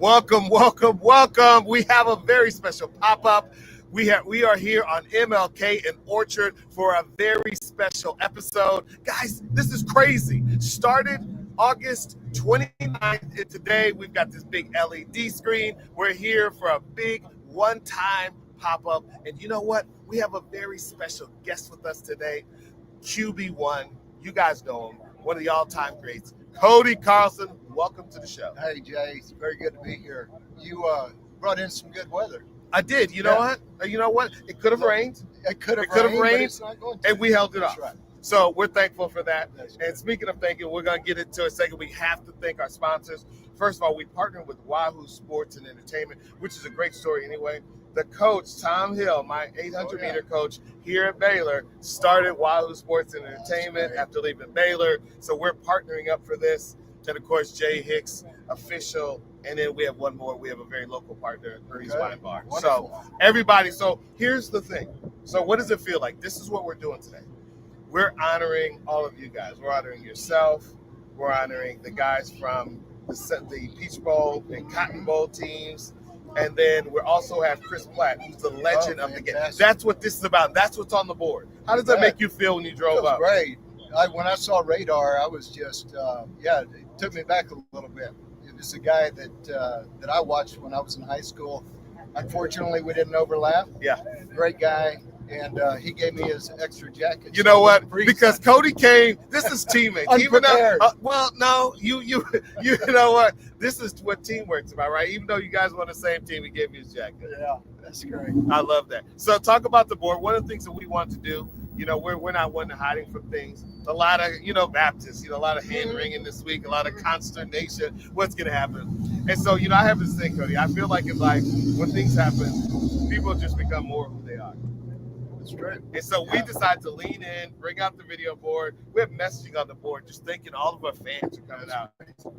Welcome, welcome, welcome. We have a very special pop-up. We are here on MLK and Orchard for a very special episode. Guys, this is crazy. Started August 29th, and today we've got this big LED screen. We're here for a big one-time pop-up. And you know what? We have a very special guest with us today, QB1. You guys know him, one of the all-time greats, Cody Carlson. Welcome to the show. Hey, Jay. It's very good to be here. You brought in some good weather. I did. You know what? You know what? It could have rained. It could have rained, but it's not going to. And we held it off. Right. So we're thankful for that. That's And speaking of thanking, we're going to get into a second. We have to thank our sponsors. First of all, we partnered with Wahoo Sports and Entertainment, which is a great story anyway. The coach, Tom Hill, my 800-meter coach here at Baylor, started Wahoo Sports and Entertainment after leaving Baylor. So we're partnering up for this. And, of course, Jay Hicks, official. And then we have one more. We have a very local partner, Ernie's Wine Bar. Wonderful. So everybody. So here's the thing. So what does it feel like? This is what we're doing today. We're honoring all of you guys. We're honoring yourself. We're honoring the guys from the Peach Bowl and Cotton Bowl teams. And then we also have Chris Platt, who's the legend of the game. That's what this is about. That's what's on the board. How does that make you feel when you drove up? Great. When I saw radar, I was just, it took me back a little bit. It was a guy that I watched when I was in high school. Unfortunately, we didn't overlap. Yeah. Great guy. And he gave me his extra jacket. You know what? Because Cody came. This is teammates. Unprepared. You know what? This is what teamwork's about, right? Even though you guys were on the same team, he gave you his jacket. Yeah, that's great. I love that. So talk about the board. One of the things that we want to do, we're not one hiding from things. A lot of, Baptists, a lot of hand wringing this week, a lot of consternation. What's going to happen? And so, I have this thing, Cody. I feel like it's like when things happen, people just become more who they are. That's true. And so we decided to lean in, bring out the video board. We have messaging on the board, just thinking all of our fans are coming out,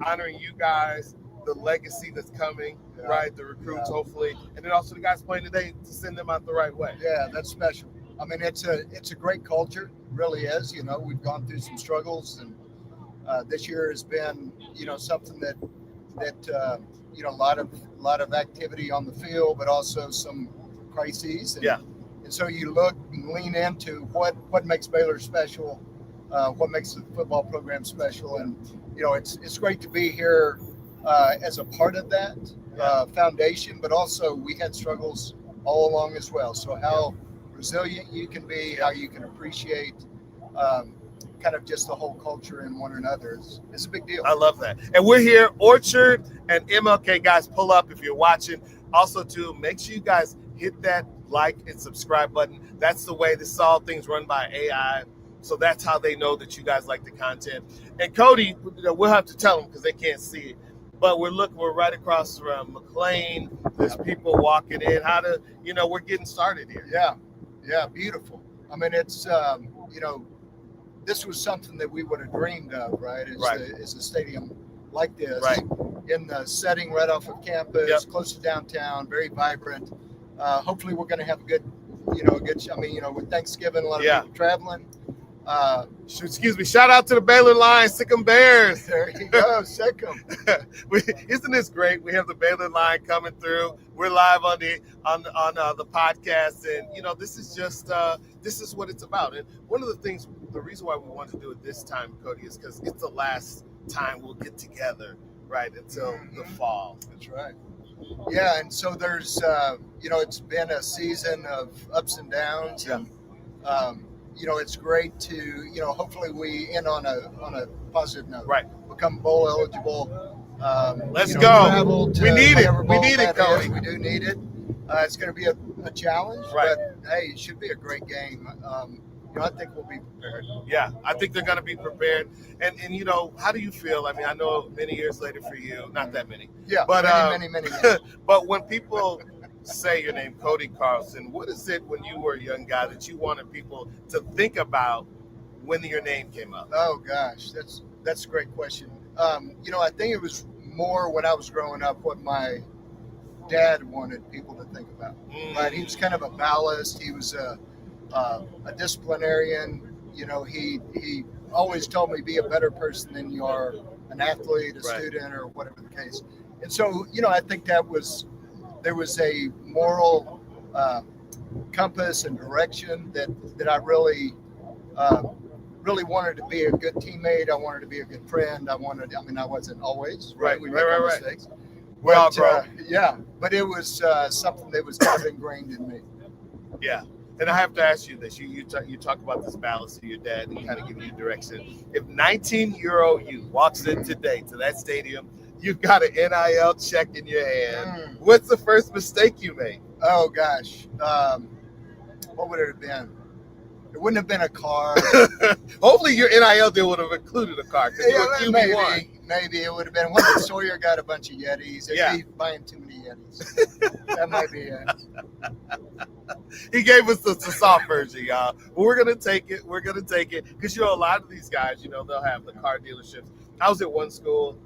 honoring you guys, the legacy that's coming, right? The recruits, hopefully, and then also the guys playing today to send them out the right way. Yeah, that's special. I mean, it's a great culture, really is. We've gone through some struggles, and this year has been, something that a lot of activity on the field, but also some crises. And so you look and lean into what makes Baylor special, what makes the football program special, and it's great to be here as a part of that foundation. But also we had struggles all along as well. So how resilient you can be, how you can appreciate kind of just the whole culture and one another is a big deal. I love that. And we're here, Orchard and MLK. Guys, pull up if you're watching. Also, too, make sure you guys hit that like and subscribe button. That's the way. This is all things run by AI. So that's how they know that you guys like the content. And Cody, we'll have to tell them because they can't see it. But we're right across from McLean. There's people walking in. We're getting started here. Yeah, beautiful. I mean, it's, this was something that we would have dreamed of, right? It's a stadium like this, in the setting right off of campus, close to downtown, very vibrant. Hopefully we're going to have a good, with Thanksgiving, a lot of people traveling. Excuse me. Shout out to the Baylor line, Sick'em Bears. There you go, Sick'em. Isn't this great? We have the Baylor line coming through. We're live on the podcast, and this is just this is what it's about. And one of the reason why we wanted to do it this time, Cody, is because it's the last time we'll get together, right, until the fall. That's right. Yeah, and so there's it's been a season of ups and downs, and it's great to hopefully we end on a positive note. Right. Become bowl eligible. Let's go. We need it, Cody. We do need it. It's going to be a challenge, but hey, it should be a great game. I think we'll be prepared. Yeah, I think they're going to be prepared. And how do you feel? I mean, I know many years later for you, not that many. Yeah, but many. But when people say your name, Cody Carlson, what is it when you were a young guy that you wanted people to think about when your name came up? Oh gosh, that's a great question. I think it was more when I was growing up what my dad wanted people to think about. Right, he was kind of a ballast. He was a disciplinarian. He always told me be a better person than you are an athlete, a student, or whatever the case. And so, I think there was a moral compass and direction that I really wanted to be a good teammate. I wanted to be a good friend. I wasn't always, right? We make mistakes. We're all grown. But it was something that was kind of ingrained in me. Yeah. And I have to ask you this. You talk about this balance to your dad and kind of give you direction. If 19-year-old you walks in today to that stadium, you've got an NIL check in your hand. What's the first mistake you made? Oh, gosh. What would it have been? It wouldn't have been a car. Hopefully your NIL deal would have included a car. Yeah, maybe it would have been. When Sawyer got a bunch of Yetis. He's buying too many Yetis. That might be it. He gave us the soft version, y'all. But we're going to take it. We're going to take it. Because, a lot of these guys, they'll have the car dealerships. I was at one school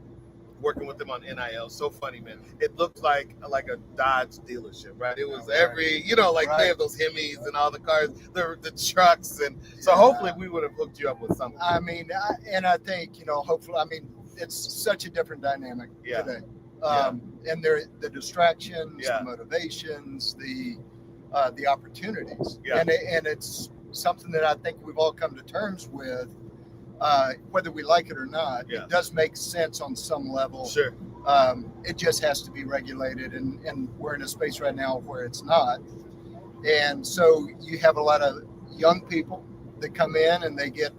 working with them on NIL. So funny, man. It looked like a Dodge dealership, right? It was every, they have those Hemis and all the cars, the trucks. And so hopefully we would have hooked you up with something. I think, hopefully, it's such a different dynamic today. And the distractions, the motivations, the opportunities. And it's something that I think we've all come to terms with. Whether we like it or not, it does make sense on some level. Sure. It just has to be regulated, and we're in a space right now where it's not. And so you have a lot of young people that come in and they get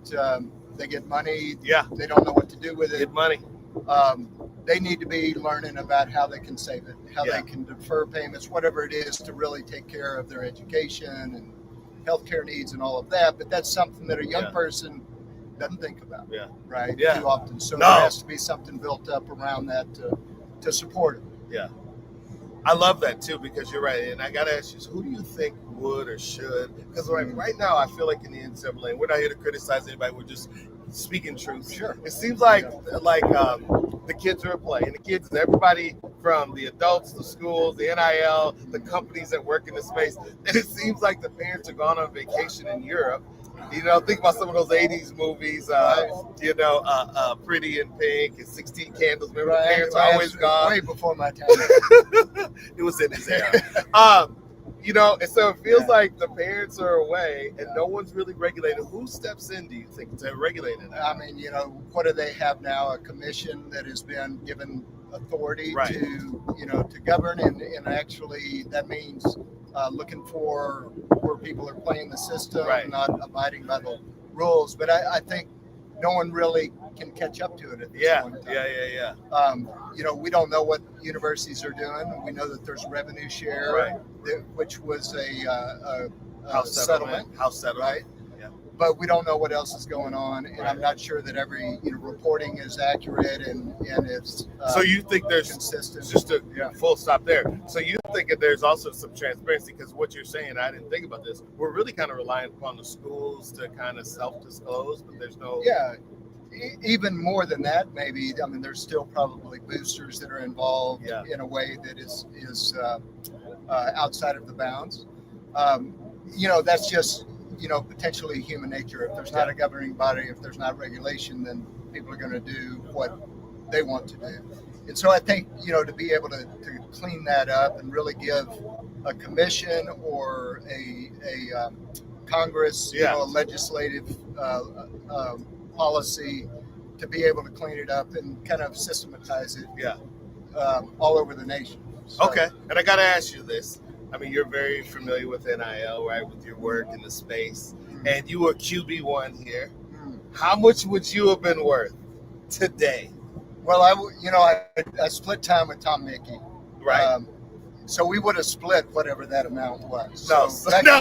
money. Yeah. They don't know what to do with it. Get money. They need to be learning about how they can save it, how they can defer payments, whatever it is, to really take care of their education and healthcare needs and all of that. But that's something that a young person doesn't think about, right? Too often. So there has to be something built up around that to support it. Yeah. I love that too, because you're right. And I got to ask you, so who do you think would or should? Because right now, I feel like in the NCAA, we're not here to criticize anybody. We're just speaking truth. Sure. It seems like the kids are at play, and the kids is everybody from the adults, the schools, the NIL, the companies that work in the space. And it seems like the parents are gone on vacation in Europe. Think about some of those 80s movies, Pretty in Pink and 16 Candles. Remember, the parents are always gone. Way before my time. It was in his era. And so it feels like the parents are away and no one's really regulating. Who steps in, do you think, to regulate it? What do they have now? A commission that has been given authority to govern, and actually that means looking for where people are playing the system, not abiding by the rules. But I think no one really can catch up to it at this point in time. We don't know what universities are doing. We know that there's revenue share, which was a house settlement, right? Yeah. But we don't know what else is going on, and I'm not sure that every reporting is accurate and it's so you think there's consistent. Just a full stop there. So you think that there's also some transparency, because what you're saying, I didn't think about this. We're really kind of relying upon the schools to kind of self-disclose, but there's no even more than that, maybe. There's still probably boosters that are involved in a way that is outside of the bounds. That's just potentially human nature. If there's not a governing body, if there's not regulation, then people are going to do what they want to do. And so I think to be able to clean that up and really give a commission or a Congress, a legislative policy to be able to clean it up and kind of systematize it all over the nation. So, okay. And I got to ask you this. You're very familiar with NIL, right, with your work in the space, and you were QB1 here. How much would you have been worth today? Well, I split time with Tom Mickey. Right. So we would have split whatever that amount was. No,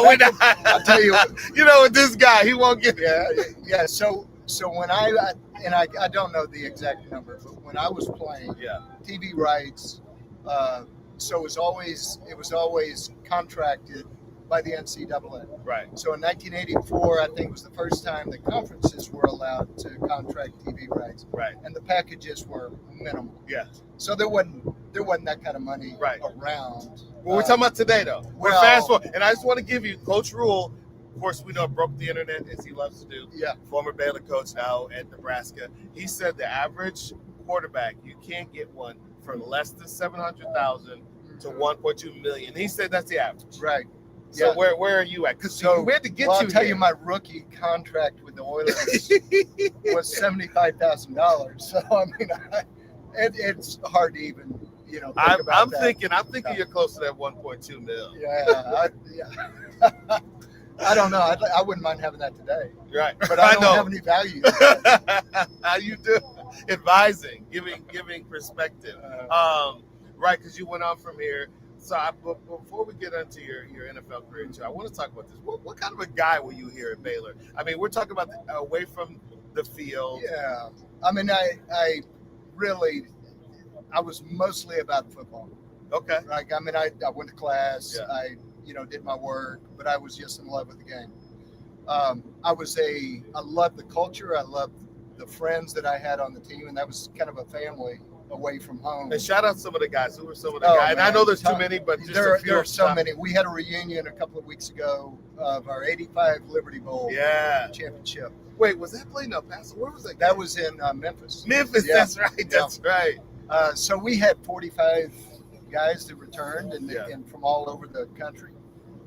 we're not. I'll tell you. With this guy, he won't get. Yeah. So when I don't know the exact number, but when I was playing, TV rights. So it was always contracted by the NCAA. Right. So in 1984, I think was the first time the conferences were allowed to contract TV rights. Right. And the packages were minimal. Yeah. So there wasn't that kind of money around. Well, we're talking about today, though. We're fast forward, and I just want to give you Coach Rule. Of course, we know broke the internet as he loves to do. Yeah. Former Baylor coach now at Nebraska. He said the average quarterback, you can't get one for less than 700,000 to 1.2 million. He said that's the average. Right. So Yeah. where are you at? Because we had to get I'll you tell here. you, my rookie contract with the Oilers was $75,000. So I mean, it's hard to even think about I'm that. thinking you're close to that 1.2 mil. Yeah. I don't know. I wouldn't mind having that today. Right. But I don't have any value. How you do advising, giving perspective. Right, because you went on from here. So before we get into your NFL career, too, I want to talk about this. What kind of a guy were you here at Baylor? I mean, we're talking about away from the field. Yeah. I mean, I was mostly about football. Okay. Like, I mean, I went to class. Yeah. I did my work, but I was just in love with the game. I loved the culture. I loved the friends that I had on the team, and that was kind of a family away from home. And shout out some of the guys. Who were some of the guys? And I know there's too many, but just there a few are so many. We had a reunion a couple of weeks ago of our '85 Liberty Bowl championship. Wait, was that played in El Paso? Where was that? That was in Memphis. Memphis. Yeah. That's right. That's right. So we had 45 guys that returned and from all over the country.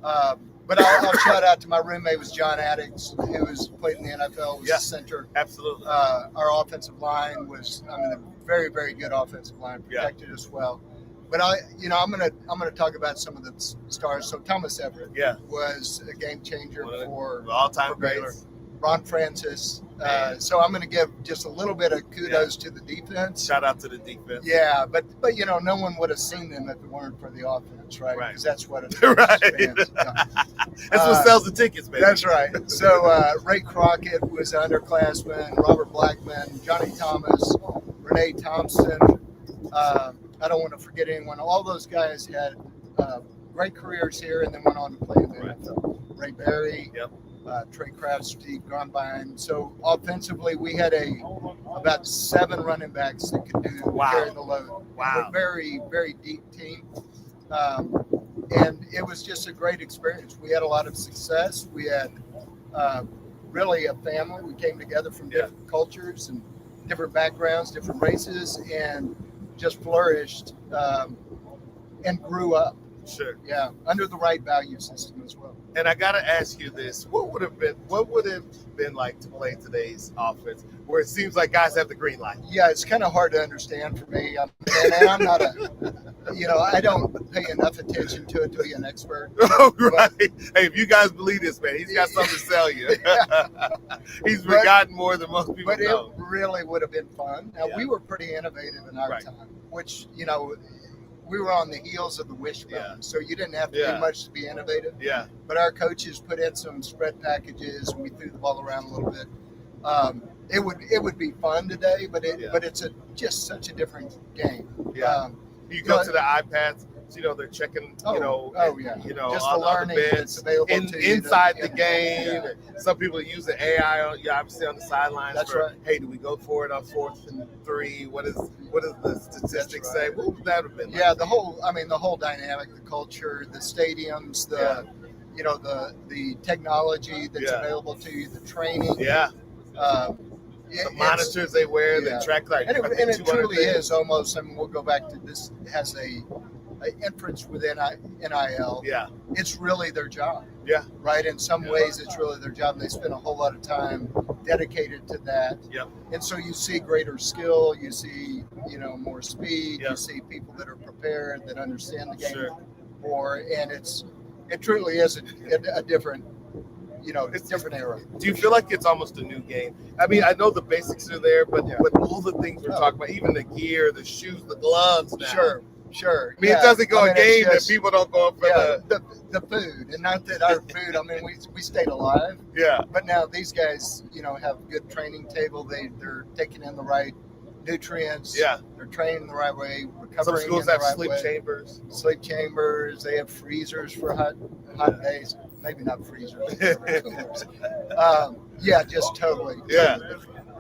But I'll shout out to my roommate was John Addix, who was played in the NFL, was a center. Absolutely. Our offensive line was, a very, very good offensive line, protected us well. But I'm gonna talk about some of the stars. So Thomas Everett was a game changer for all-time Baylor. greats. Ron Francis. So I'm going to give just a little bit of kudos to the defense. Shout out to the defense. Yeah, but no one would have seen them if it weren't for the offense, right? Because that's what it is. Right. That's what sells the tickets, baby. That's right. So Ray Crockett was an underclassman, Robert Blackman, Johnny Thomas, Renee Thompson. I don't want to forget anyone. All those guys had great careers here and then went on to play in the NFL. Ray Berry. Yep. Trey Kraft, Steve Grunbein. So offensively, we had about 7 running backs that could carry the load. Wow. A very, very deep team. And it was just a great experience. We had a lot of success. We had really a family. We came together from different cultures and different backgrounds, different races, and just flourished and grew up. Sure. Yeah, under the right value system as well. And I got to ask you this: what would it have been like to play today's offense, where it seems like guys have the green light? Yeah, it's kind of hard to understand for me. And I'm not I don't pay enough attention to it to be an expert. Oh, right. Hey, if you guys believe this, man, he's got something to sell you. He's forgotten more than most people know. But it really would have been fun. Now, we were pretty innovative in our time, which, we were on the heels of the wishbone, so you didn't have to do much to be innovative. Yeah. But our coaches put in some spread packages, and we threw the ball around a little bit. It would be fun today, but it's just such a different game. Yeah. You go to the iPads, they're checking, just the learning that's available to you inside the game. Some people use the AI, obviously on the sidelines. That's right. Hey, do we go for it on 4th and 3? What does the statistics say? What would that have been? Yeah, the whole dynamic, the culture, the stadiums, the technology that's available to you, the training. Yeah. The monitors they wear, the track and it truly is almost. We'll go back to this. Has a inference within NIL. Yeah, it's really their job. Yeah, right. In some ways, it's really their job. And they spend a whole lot of time dedicated to that. Yeah, and so you see greater skill. You see, more speed. You see people that are prepared, that understand the game more, and it truly is a different. It's a different era. Do you feel like it's almost a new game? I mean, I know the basics are there, but all the things we're talking about, even the gear, the shoes, the gloves now. Sure. I mean, it doesn't go a game that people don't go up for the food. And not that our food, we stayed alive. Yeah. But now these guys, have good training table. They're taking in the right nutrients. Yeah. They're training the right way. Some schools have sleep chambers. Sleep chambers. They have freezers for hot days. Maybe not freezers. Just totally. Yeah.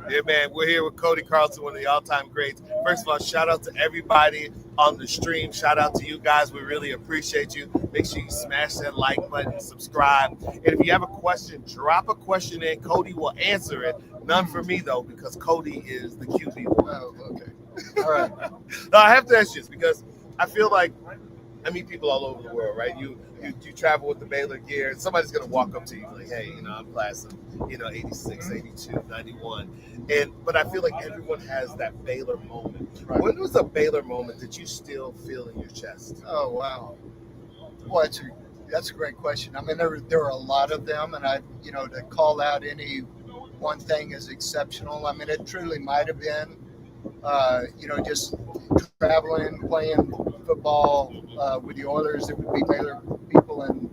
Yeah, man. We're here with Cody Carlson, one of the all-time greats. First of all, shout out to everybody on the stream. Shout out to you guys. We really appreciate you. Make sure you smash that like button, subscribe. And if you have a question, drop a question in. Cody will answer it. None for me, though, because Cody is the QB1. Oh, okay. All right. No, I have to ask you this because I feel like I meet people all over the world, right? You travel with the Baylor gear, and somebody's going to walk up to you like, hey, I'm class of, 86, 82, 91. But I feel like everyone has that Baylor moment. Right. When was a Baylor moment that you still feel in your chest? Oh, wow. Well, that's a great question. I mean, there are a lot of them, and to call out any one thing as exceptional, I mean, it truly might have been, just traveling, playing football with the Oilers. It would be Baylor people in,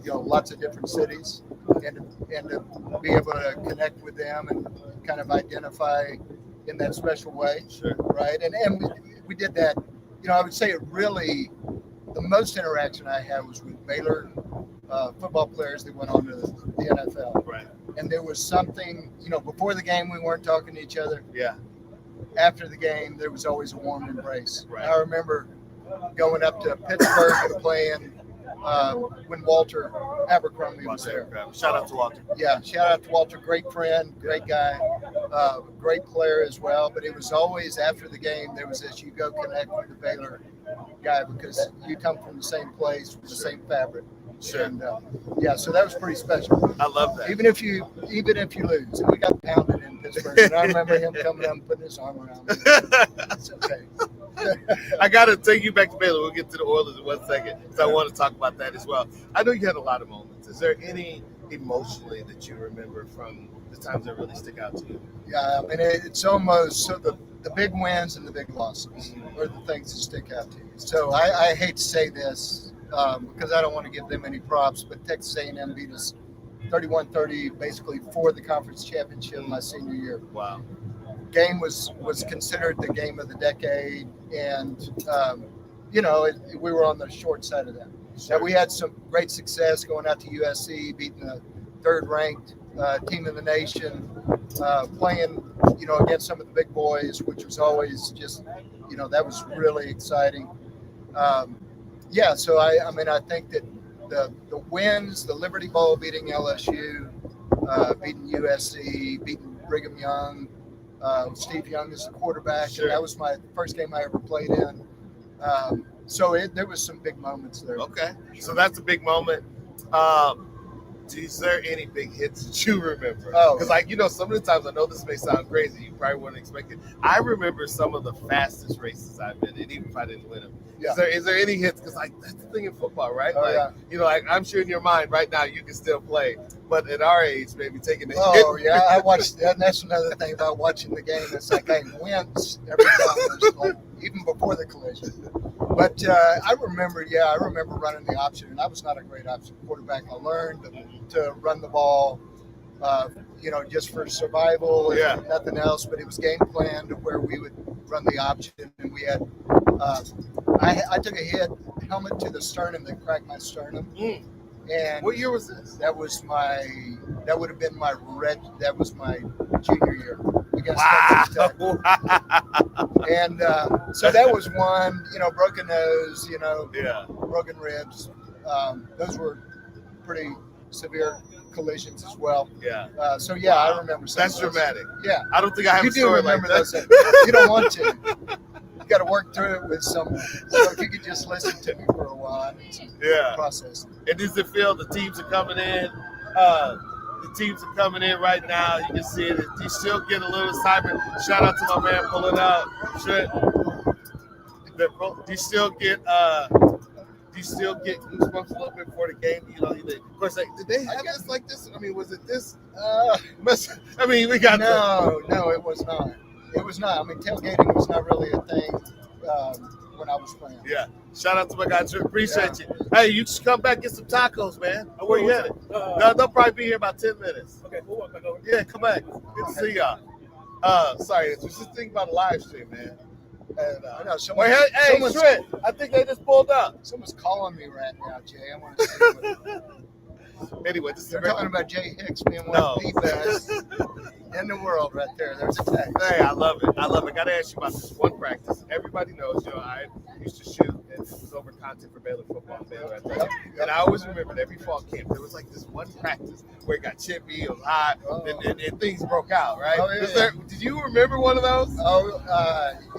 lots of different cities, and to be able to connect with them and kind of identify in that special way. Sure. Right. And we did that. I would say the most interaction I had was with Baylor football players that went on to the NFL. Right. And there was something, before the game we weren't talking to each other. Yeah. After the game, there was always a warm embrace. Right. I remember going up to Pittsburgh and playing when Walter Abercrombie was there. Shout out to Walter. Yeah, shout out to Walter. Great friend, great guy, great player as well. But it was always after the game, there was this, you go connect with the Baylor guy because you come from the same place, with the same fabric. Sure. And so that was pretty special. I love that. Even if you lose, and we got pounded in Pittsburgh, and I remember him coming up and putting his arm around me. It's okay. I got to take you back to Baylor. We'll get to the Oilers in 1 second because I want to talk about that as well. I know you had a lot of moments. Is there any emotionally that you remember from the times that really stick out to you? Yeah, I mean, it's almost so the big wins and the big losses are the things that stick out to you. So I hate to say this because I don't want to give them any props, but Texas A&M beat us 31-30 basically for the conference championship my senior year. Wow. Game was considered the game of the decade, and we were on the short side of that. Sure. Now, we had some great success going out to USC, beating the third-ranked team in the nation, playing against some of the big boys, which was always just that was really exciting. So I think that the wins, the Liberty Bowl beating LSU, beating USC, beating Brigham Young. Steve Young is the quarterback, Sure. and that was my first game I ever played in. There was some big moments there. Okay, so that's a big moment. Is there any big hits that you remember? Oh. Because some of the times, I know this may sound crazy, you probably wouldn't expect it. I remember some of the fastest races I've been in, even if I didn't win them. Yeah. Is there any hits? Because that's the thing in football, right? Oh, I'm sure in your mind right now you can still play, but at our age, maybe taking the hit. Oh yeah, I watched that. And that's another thing about watching the game. It's like I wince every time, it's like, even before the collision. But I remember running the option, and I was not a great option quarterback. I learned to run the ball, just for survival and nothing else. But it was game planned to where we would run the option, and we had. I took a helmet to the sternum that cracked my sternum. And what year was this? That would have been my junior year. Wow. And so that was one, broken nose, broken ribs. Those were pretty severe collisions as well. Yeah. I remember some That's of those. dramatic. Yeah. I don't think I have You a do story remember like those. that. You don't want to. You got to work through it with someone. So if you could just listen to me for a while, I need to process it. And does it feel the teams are coming in? The teams are coming in right now. You can see it. You still get a little excitement. Shout out to my man pulling out. Do you still get goosebumps a little bit before the game? Of course, did they have this like this? I mean, was it this? We got No, it was not. It was not. I mean, tailgating was not really a thing when I was playing. Yeah. Shout out to my guys. Appreciate you. Hey, you should come back and get some tacos, man. Where you headed? They'll probably be here about 10 minutes. Okay, we'll walk back over. Yeah, come back. Good to see y'all. Sorry, just think about a live stream, man. And, I know someone. hey, Trent, I think they just pulled up. Someone's calling me right now, Jay. I want to see what. Anyway, this is They're talking about Jay Hicks being one of the best in the world right there. There's a tag. Hey, I love it. Got to ask you about this one practice. Everybody knows, I used to shoot, and it was over content for Baylor football. Baylor Athletic. And I always remember every fall camp, there was like this one practice where it got chippy, it was hot, and things broke out, right? Oh, yeah. Did you remember one of those?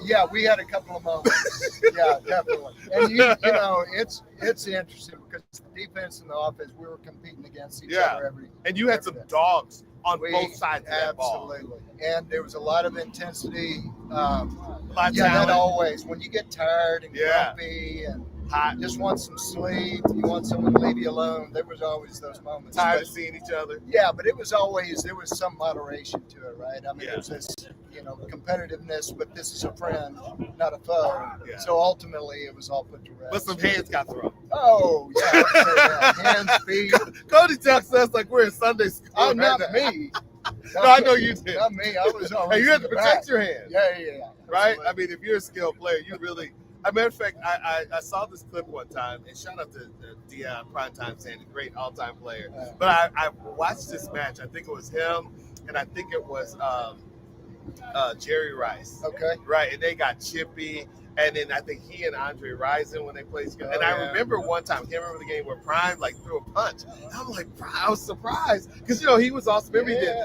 Yeah, we had a couple of moments. Yeah, definitely. And you know, it's interesting because the defense and the offense, we were competing against each other every. And you had some dogs on both sides of that absolutely. ball. And there was a lot of intensity. That always. When you get tired and grumpy and hot, just want some sleep, you want someone to leave you alone, there was always those moments. Tired of seeing each other. Yeah, but there was some moderation to it, right? I mean, it was this, competitiveness, but this is a friend, not a foe. Yeah. So ultimately, it was all put to rest. But some hands got thrown. Oh, yeah. I would say that. Hands, feet. Cody talks to us like we're in Sunday school. Oh, not me. No, I know you did. Not me. I was always. Hey, you have to protect your hands. Yeah. Right? Absolutely. I mean, if you're a skilled player, you really. As a matter of fact, I saw this clip one time, and shout out to Dion Primetime Sandy, great all-time player. But I watched this match. I think it was him, and I think it was Jerry Rice. Okay. Right, and they got chippy. And then I think he and Andre Rison when they played together. And I remember one time, I can't remember the game where Prime threw a punch. And I'm like, I was surprised because he was also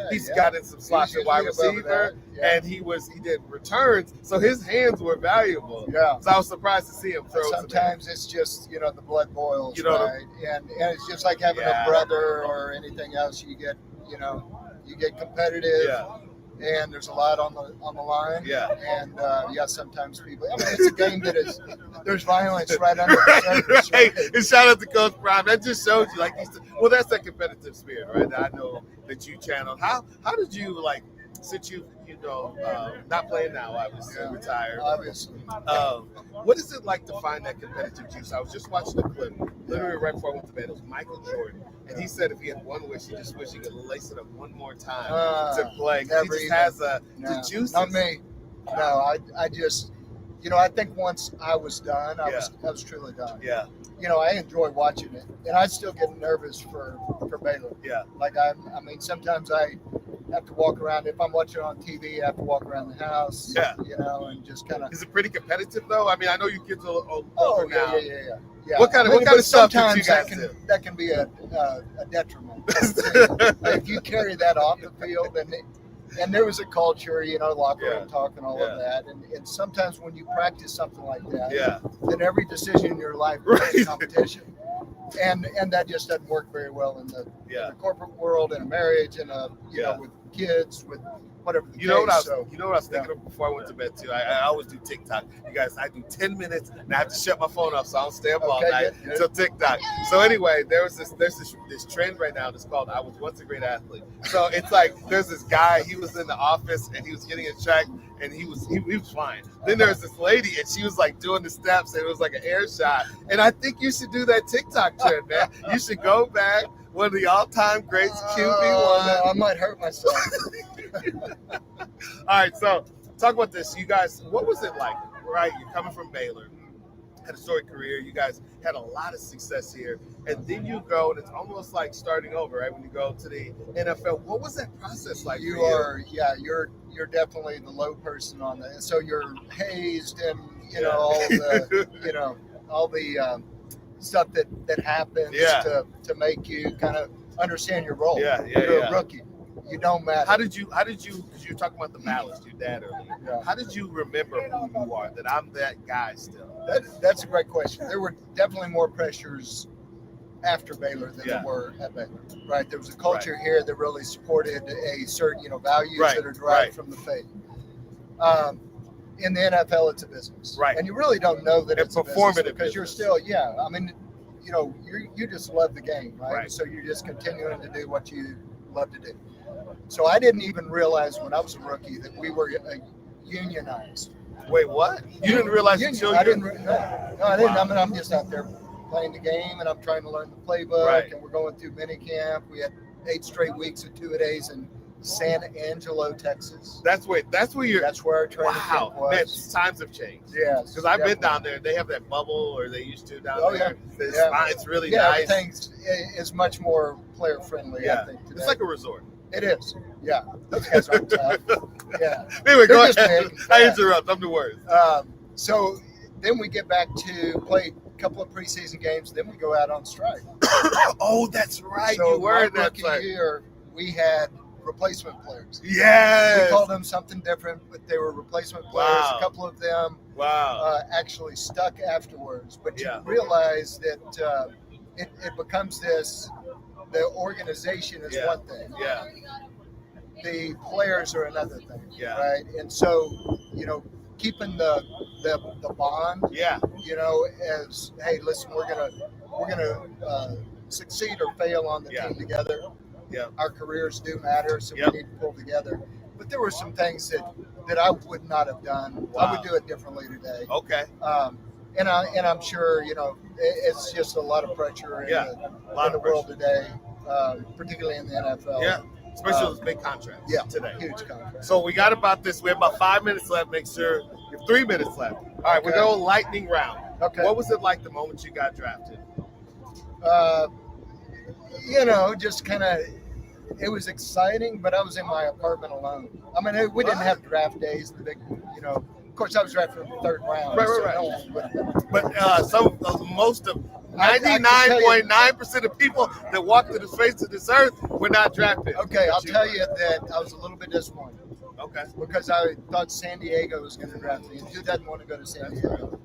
he's got in some slots at wide receiver, and he did returns, so his hands were valuable. Yeah. So I was surprised to see him throw. Sometimes it's just the blood boils, right? And it's just like having a brother or anything else. You get competitive. Yeah. And there's a lot on the line. Yeah. And sometimes people. I mean, it's a game there's violence right under the surface. Right? And shout out to Coach Prime. That just shows you, that's that competitive spirit, right? That I know that you channeled. How did you since you not playing now, obviously retired. Obviously. What is it like to find that competitive juice? I was just watching a clip, literally right before I went to bed. It was Michael Jordan, and he said if he had one wish, he just wished he could lace it up one more time to play. He just has the juice. Not me. No, I just, I think once I was done, I was truly done. Yeah. I enjoy watching it, and I still get nervous for Baylor. Yeah. Sometimes I have to walk around. If I'm watching on TV, I have to walk around the house. Yeah. And just kind of. Is it pretty competitive though? I mean, I know you kids are older now. Yeah. What kind of stuff did you guys do? That can be a detriment. If you carry that off the field, and there was a culture, locker room talk and all of that. And sometimes when you practice something like that, then every decision in your life is competition. And that just doesn't work very well in the corporate world, in a marriage, and with kids, with whatever the case. What I was thinking of before I went to bed too? I always do TikTok. You guys, I do 10 minutes, and I have to shut my phone off so I don't stay up all night until TikTok. So anyway, there's this trend right now that's called "I was once a great athlete." So it's like there's this guy. He was in the office and he was getting a check, and he was fine. Then there's this lady, and she was doing the steps, and it was like an air shot. And I think you should do that TikTok trend, man. You should go back. One of the all-time greats, QB1. No, I might hurt myself. All right, so talk about this. You guys, what was it like, right? You're coming from Baylor, had a storied career. You guys had a lot of success here. And then you go, and it's almost like starting over, right? When you go to the NFL. What was that process like? You're definitely the low person on that. So you're hazed and, all the stuff that happens to make you kind of understand your role. You're a rookie. You don't matter. How did you, because you were talking about the ballast, your dad earlier. Yeah. How did you remember who you are, that I'm that guy still? That's a great question. There were definitely more pressures after Baylor than there were at Baylor, right? There was a culture here that really supported a certain, values that are derived from the faith. In the NFL, it's a business, right? And you really don't know that it's a business because you're still, you just love the game, right? So you're just continuing to do what you love to do. So I didn't even realize when I was a rookie that we were unionized. Wait, what? You didn't realize until I didn't. No, I didn't. Wow. I'm just out there playing the game, and I'm trying to learn the playbook. And we're going through mini camp. We had 8 straight weeks of 2-a-days San Angelo, Texas. That's where you're. That's where our training camp was. Man, times have changed. Yes, because I've been down there. They have that bubble, or they used to down there. Yeah. It's really nice. Everything is much more player friendly. Yeah, I think today. It's like a resort. It is. Yeah, those guys are tough. Yeah. Anyway, go just ahead. big. I interrupt. I'm the worst. So then we get back to play a couple of preseason games. Then we go out on strike. Oh, that's right. So you were my that rookie year, we had replacement players. Yes. We called them something different, but they were replacement players. Wow. A couple of them actually stuck afterwards. But you realize that it becomes this. The organization is one thing. Yeah. The players are another thing. Yeah. Right. And so, keeping the bond. Yeah. As hey, listen, we're gonna succeed or fail on the team together. Yeah. Our careers do matter, so we need to pull together. But there were some things that I would not have done. Wow. I would do it differently today. Okay. And I'm sure it's just a lot of pressure in the world today, particularly in the NFL. Yeah, especially those big contracts. Yeah, today. Huge contracts. So we got about this. We have about 5 minutes left. Make sure you have 3 minutes left. All right, we're going lightning round. Okay. What was it like the moment you got drafted? Just kind of. It was exciting, but I was in my apartment alone. I mean, we didn't have draft days. The big, Of course, I was drafted in the third round. Right. No one was with me. But most of 99.9% of people that walk to the face of this earth were not drafted. Okay, I'll tell you that I was a little bit disappointed. Okay. Because I thought San Diego was going to draft me. And who doesn't want to go to San Diego?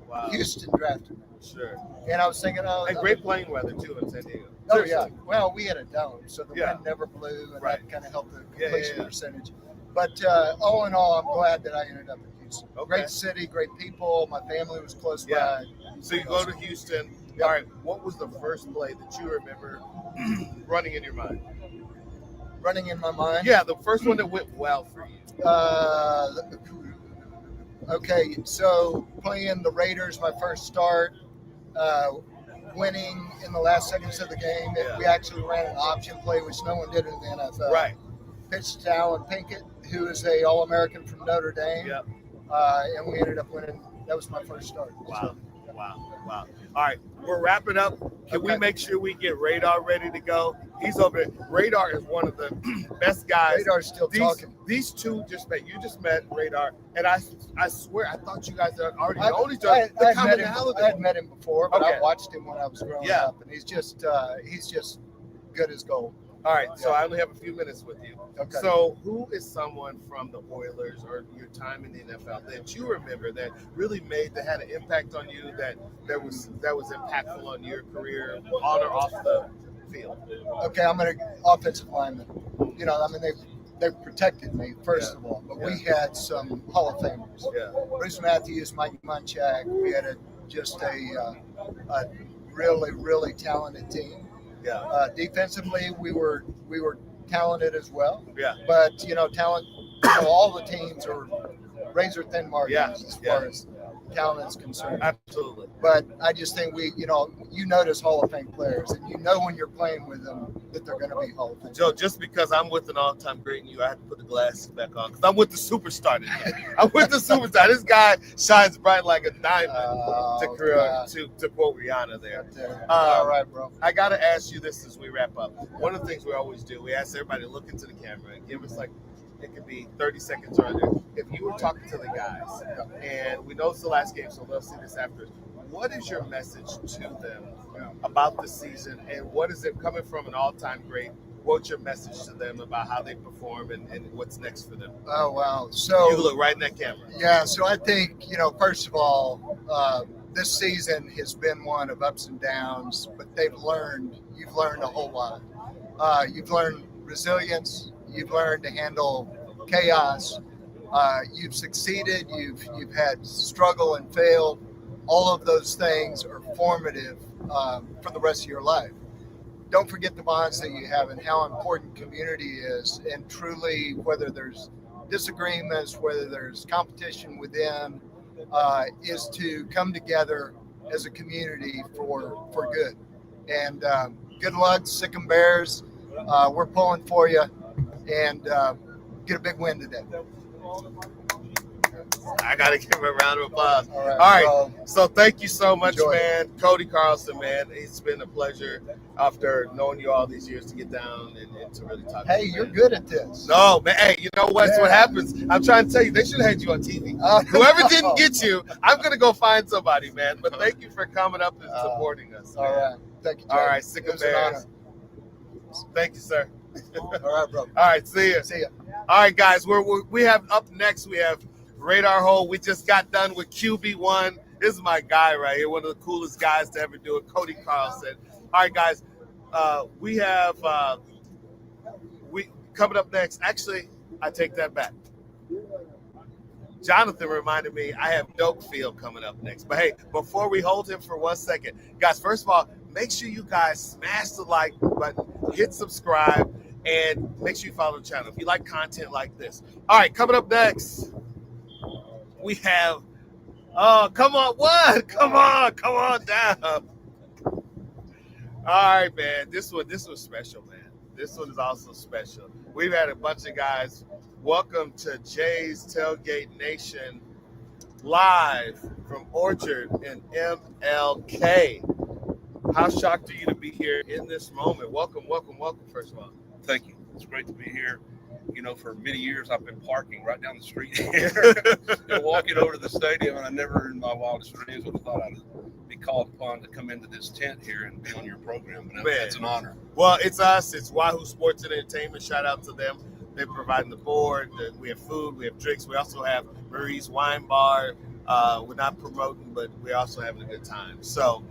Wow. Houston drafted me. Sure. And I was thinking, and great playing weather, too, in San Diego. Oh, yeah. Well, we had a dome, so the wind never blew, and right. that kind of helped the completion yeah. percentage. But all in all, I'm glad that I ended up in Houston. Okay. Great city, great people. My family was close by. So you go to Houston. Yep. All right. What was the first play that you remember running in your mind? Running in my mind? Yeah, the first one that went well for you. Okay, so playing the Raiders, my first start, winning in the last seconds of the game. We actually ran an option play, which no one did in the NFL. Right. Pitched to Alan Pinkett, who is a All-American from Notre Dame. Yep. And we ended up winning. That was my first start. Wow. So, Wow. All right, we're wrapping up. Can we make sure we get Radar ready to go? He's over there. Radar is one of the best guys. Radar's still talking. These two you just met Radar, and I swear I thought you guys had already known each other. I had met him before, but I watched him when I was growing up, and he's just good as gold. All right, so I only have a few minutes with you. Okay. So who is someone from the Oilers or your time in the NFL that you remember that really that had an impact on you, that was impactful on your career on or off the field? Okay, I'm an offensive lineman. They protected me, first of all, but we had some Hall of Famers. Yeah. Bruce Matthews, Mike Munchak. We had a really, really talented team. Yeah. Defensively, we were talented as well. Yeah. But talent. All the teams are razor thin margins as far as talent is concerned. Absolutely. But I just think you notice Hall of Fame players, and when you're playing with them that they're going to be Hall of Fame. Joe, just because I'm with an all-time great in you, I have to put the glasses back on because I'm with the superstar today. I'm with the superstar. This guy shines bright like a diamond. To quote Rihanna there. All right, bro. I got to ask you this as we wrap up. One of the things we always do, we ask everybody to look into the camera and give us it could be 30 seconds or under. If you were talking to the guys, and we know it's the last game, so they'll see this after, what is your message to them about the season, and what is it coming from an all-time great? What's your message to them about how they perform and what's next for them? Oh, wow. So you look right in that camera. Yeah, so I think, first of all, this season has been one of ups and downs, but you've learned a whole lot. You've learned resilience. You've learned to handle chaos. You've succeeded. You've had struggle and fail. All of those things are formative for the rest of your life. Don't forget the bonds that you have and how important community is. And truly, whether there's disagreements, whether there's competition within, is to come together as a community for good. And good luck, Sick 'em Bears. We're pulling for you. and get a big win today. I got to give him a round of applause. All right. All right. So thank you so much, Enjoy. man. Cody Carlson, man. It's been a pleasure after knowing you all these years to get down and to really talk to you. Hey, you're good at this. No, man. Hey, you know what? That's what happens. I'm trying to tell you, they should have had you on TV. Whoever didn't get you, I'm going to go find somebody, man. But thank you for coming up and supporting us. All right. Thank you, Jay. All right. Sick of Bears. Thank you, sir. All right, bro. All right. See you. See ya. All right, guys. We have up next, we have Radar Holt. We just got done with QB1. This is my guy right here, one of the coolest guys to ever do it, Cody Carlson. All right, guys, we have coming up next. Actually, I take that back. Jonathan reminded me I have Doak Field coming up next. But hey, before we hold him for 1 second, guys, first of all, make sure you guys smash the like button, hit subscribe, and make sure you follow the channel if you like content like this. All right, coming up next, we have, come on down. All right, man, this one was special, man. This one is also special. We've had a bunch of guys. Welcome to Jay's Tailgate Nation, live from Orchard in MLK. How shocked are you to be here in this moment? Welcome, first of all. Thank you. It's great to be here. You know, for many years, I've been parking right down the street here and walking over to the stadium, and I never in my wildest dreams would have thought I'd be called upon to come into this tent here and be on your program. And it's an honor. Well, it's us. It's Wahoo Sports Entertainment. Shout out to them. They're providing the board. We have food. We have drinks. We also have Marie's Wine Bar. We're not promoting, but we're also having a good time. So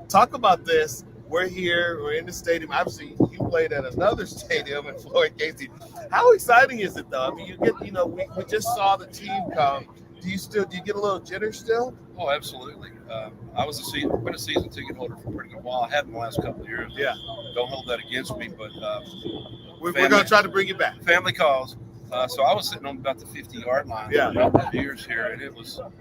talk about this. We're here. We're in the stadium. Obviously, you played at another stadium in Floyd Casey. How exciting is it, though? I mean, we just saw the team come. Do you get a little jitter still? Oh, absolutely. I was been a season ticket holder for a pretty good while. I had in the last couple of years. Yeah. Don't hold that against me, but we're going to try to bring you back. Family calls. So I was sitting on about the 50-yard line for a couple of years here, and it was, of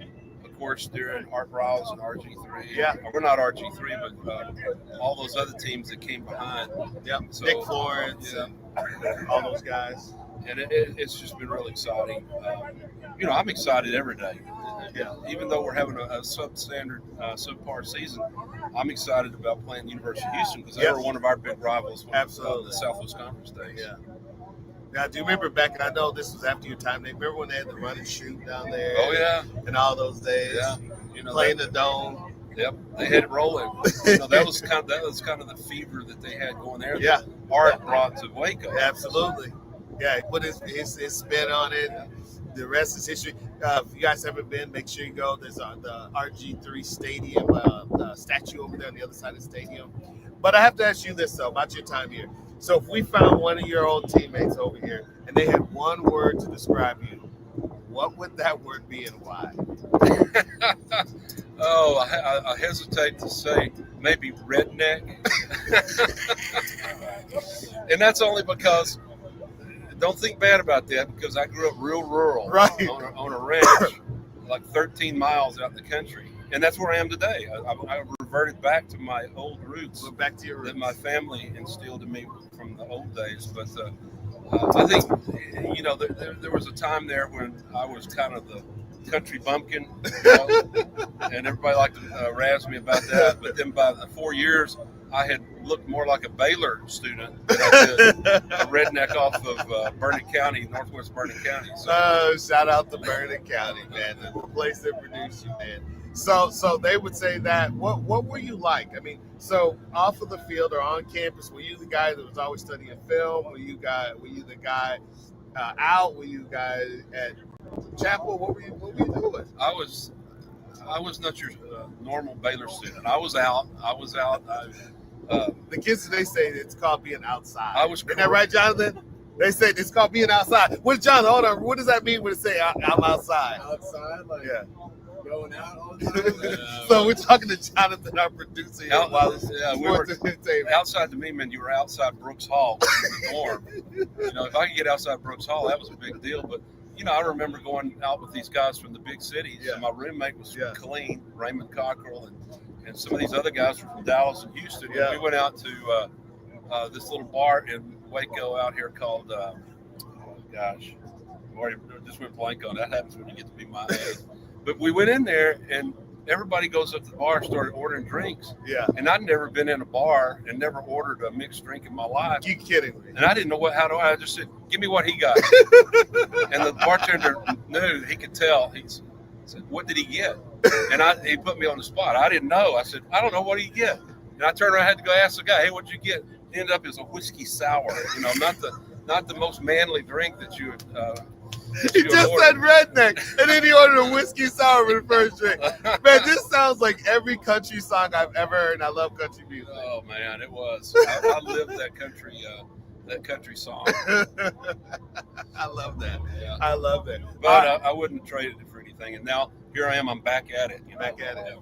course, during Art Riles and RG3. Yeah. We're not RG3, but all those other teams that came behind. Yep. So, Nick Florence and all those guys. And it's just been really exciting. I'm excited every day. Yeah. Even though we're having a substandard, subpar season, I'm excited about playing the University of Houston because they were one of our big rivals. Absolutely. The Southwest Conference days. Yeah. Now, do you remember back, and I know this was after your time, remember when they had the run and shoot down there? Oh, yeah. And all those days? Yeah. Playing the dome. Yep, they had it rolling. That was kind of the fever that they had going there. Yeah. Art brought to Waco. Absolutely. Yeah, he put his spin on it. The rest is history. If you guys haven't been, make sure you go. There's the RG3 Stadium statue over there on the other side of the stadium. But I have to ask you this, though, about your time here. So if we found one of your old teammates over here and they had one word to describe you, what would that word be and why? I hesitate to say maybe redneck. And that's only because, don't think bad about that, because I grew up real rural, right, on a ranch, like 13 miles out in the country. And that's where I am today. I reverted back to my old roots. Back to your roots. That my family instilled in me from the old days. But I think, there was a time there when I was kind of the country bumpkin, and everybody liked to razz me about that. But then by the 4 years, I had looked more like a Baylor student than I did a redneck off of Burnett County, northwest Burnett County. So. Shout out to Burnett County, man, the place that produced you, man. So they would say that. What were you like? I mean, so off of the field or on campus, were you the guy that was always studying film? Were you the guy out? Were you guys at chapel? What were you doing? I was not your normal Baylor student. I was out. The kids today say it's called being outside. Isn't that right, Jonathan? They say it's called being outside. Jonathan, hold on. What does that mean when it say I'm outside? Outside, like going out all the time. So we're talking to Jonathan, our producer. We were outside to me, man. You were outside Brooks Hall in the dorm. If I could get outside Brooks Hall, that was a big deal. But I remember going out with these guys from the big cities. Yeah. And my roommate was from Killeen, Raymond Cockrell, and some of these other guys were from Dallas and Houston. Yeah. And we went out to this little bar in Waco out here called gosh, I just went blank on that. Happens when you get to be my age. But we went in there and everybody goes up to the bar and started ordering drinks. Yeah. And I'd never been in a bar and never ordered a mixed drink in my life. You kidding me? And I didn't know I just said, give me what he got. And the bartender knew, he could tell. He said, what did he get? And he put me on the spot. I didn't know. I said, I don't know what he get. And I turned around, I had to go ask the guy, hey, what'd you get? It ended up as a whiskey sour, not the most manly drink that you would He just said redneck, and then he ordered a whiskey sour for the first drink. Man, this sounds like every country song I've ever heard, and I love country music. Oh man, it was. I lived that country song. I love that. Yeah. I love that. But I wouldn't have traded it for anything. And now here I am. I'm back at it. Back at it.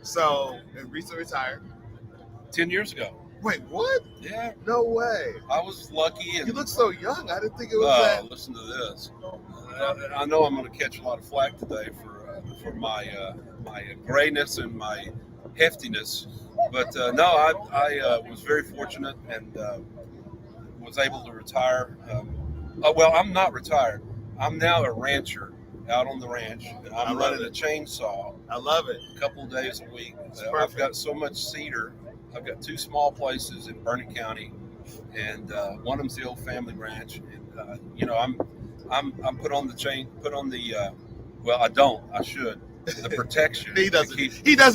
So, recently retired. 10 years ago. Wait, what? Yeah. No way. I was lucky. And, You look so young. I didn't think it was that. Listen to this. I know I'm going to catch a lot of flack today for my grayness and my heftiness, but no, I was very fortunate and was able to retire. Well, I'm not retired. I'm now a rancher out on the ranch, and I'm running a chainsaw. I love it. A couple of days a week. Perfect. I've got so much cedar. I've got 2 small places in Burnett County, and one of them's the old family ranch. And I'm put on the well, I don't. I should. The protection. He doesn't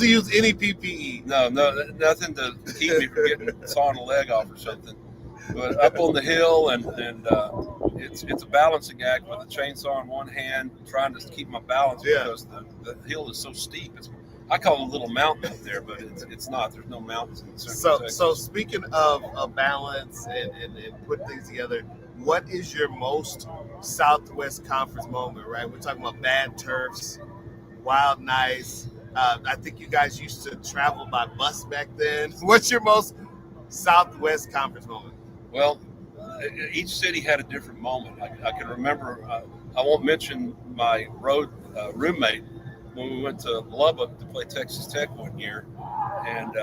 use any PPE. No, nothing to keep me from getting sawing a leg off or something. But up on the hill, and it's a balancing act with a chainsaw in one hand, trying to keep my balance because the hill is so steep. I call it a little mountain up there, but it's not. There's no mountains in the Central Texas. So speaking of balance and putting things together, what is your most Southwest Conference moment, right? We're talking about bad turfs, wild nights. I think you guys used to travel by bus back then. What's your most Southwest Conference moment? Well, each city had a different moment. I can remember, I won't mention my road roommate when we went to Lubbock to play Texas Tech one year. And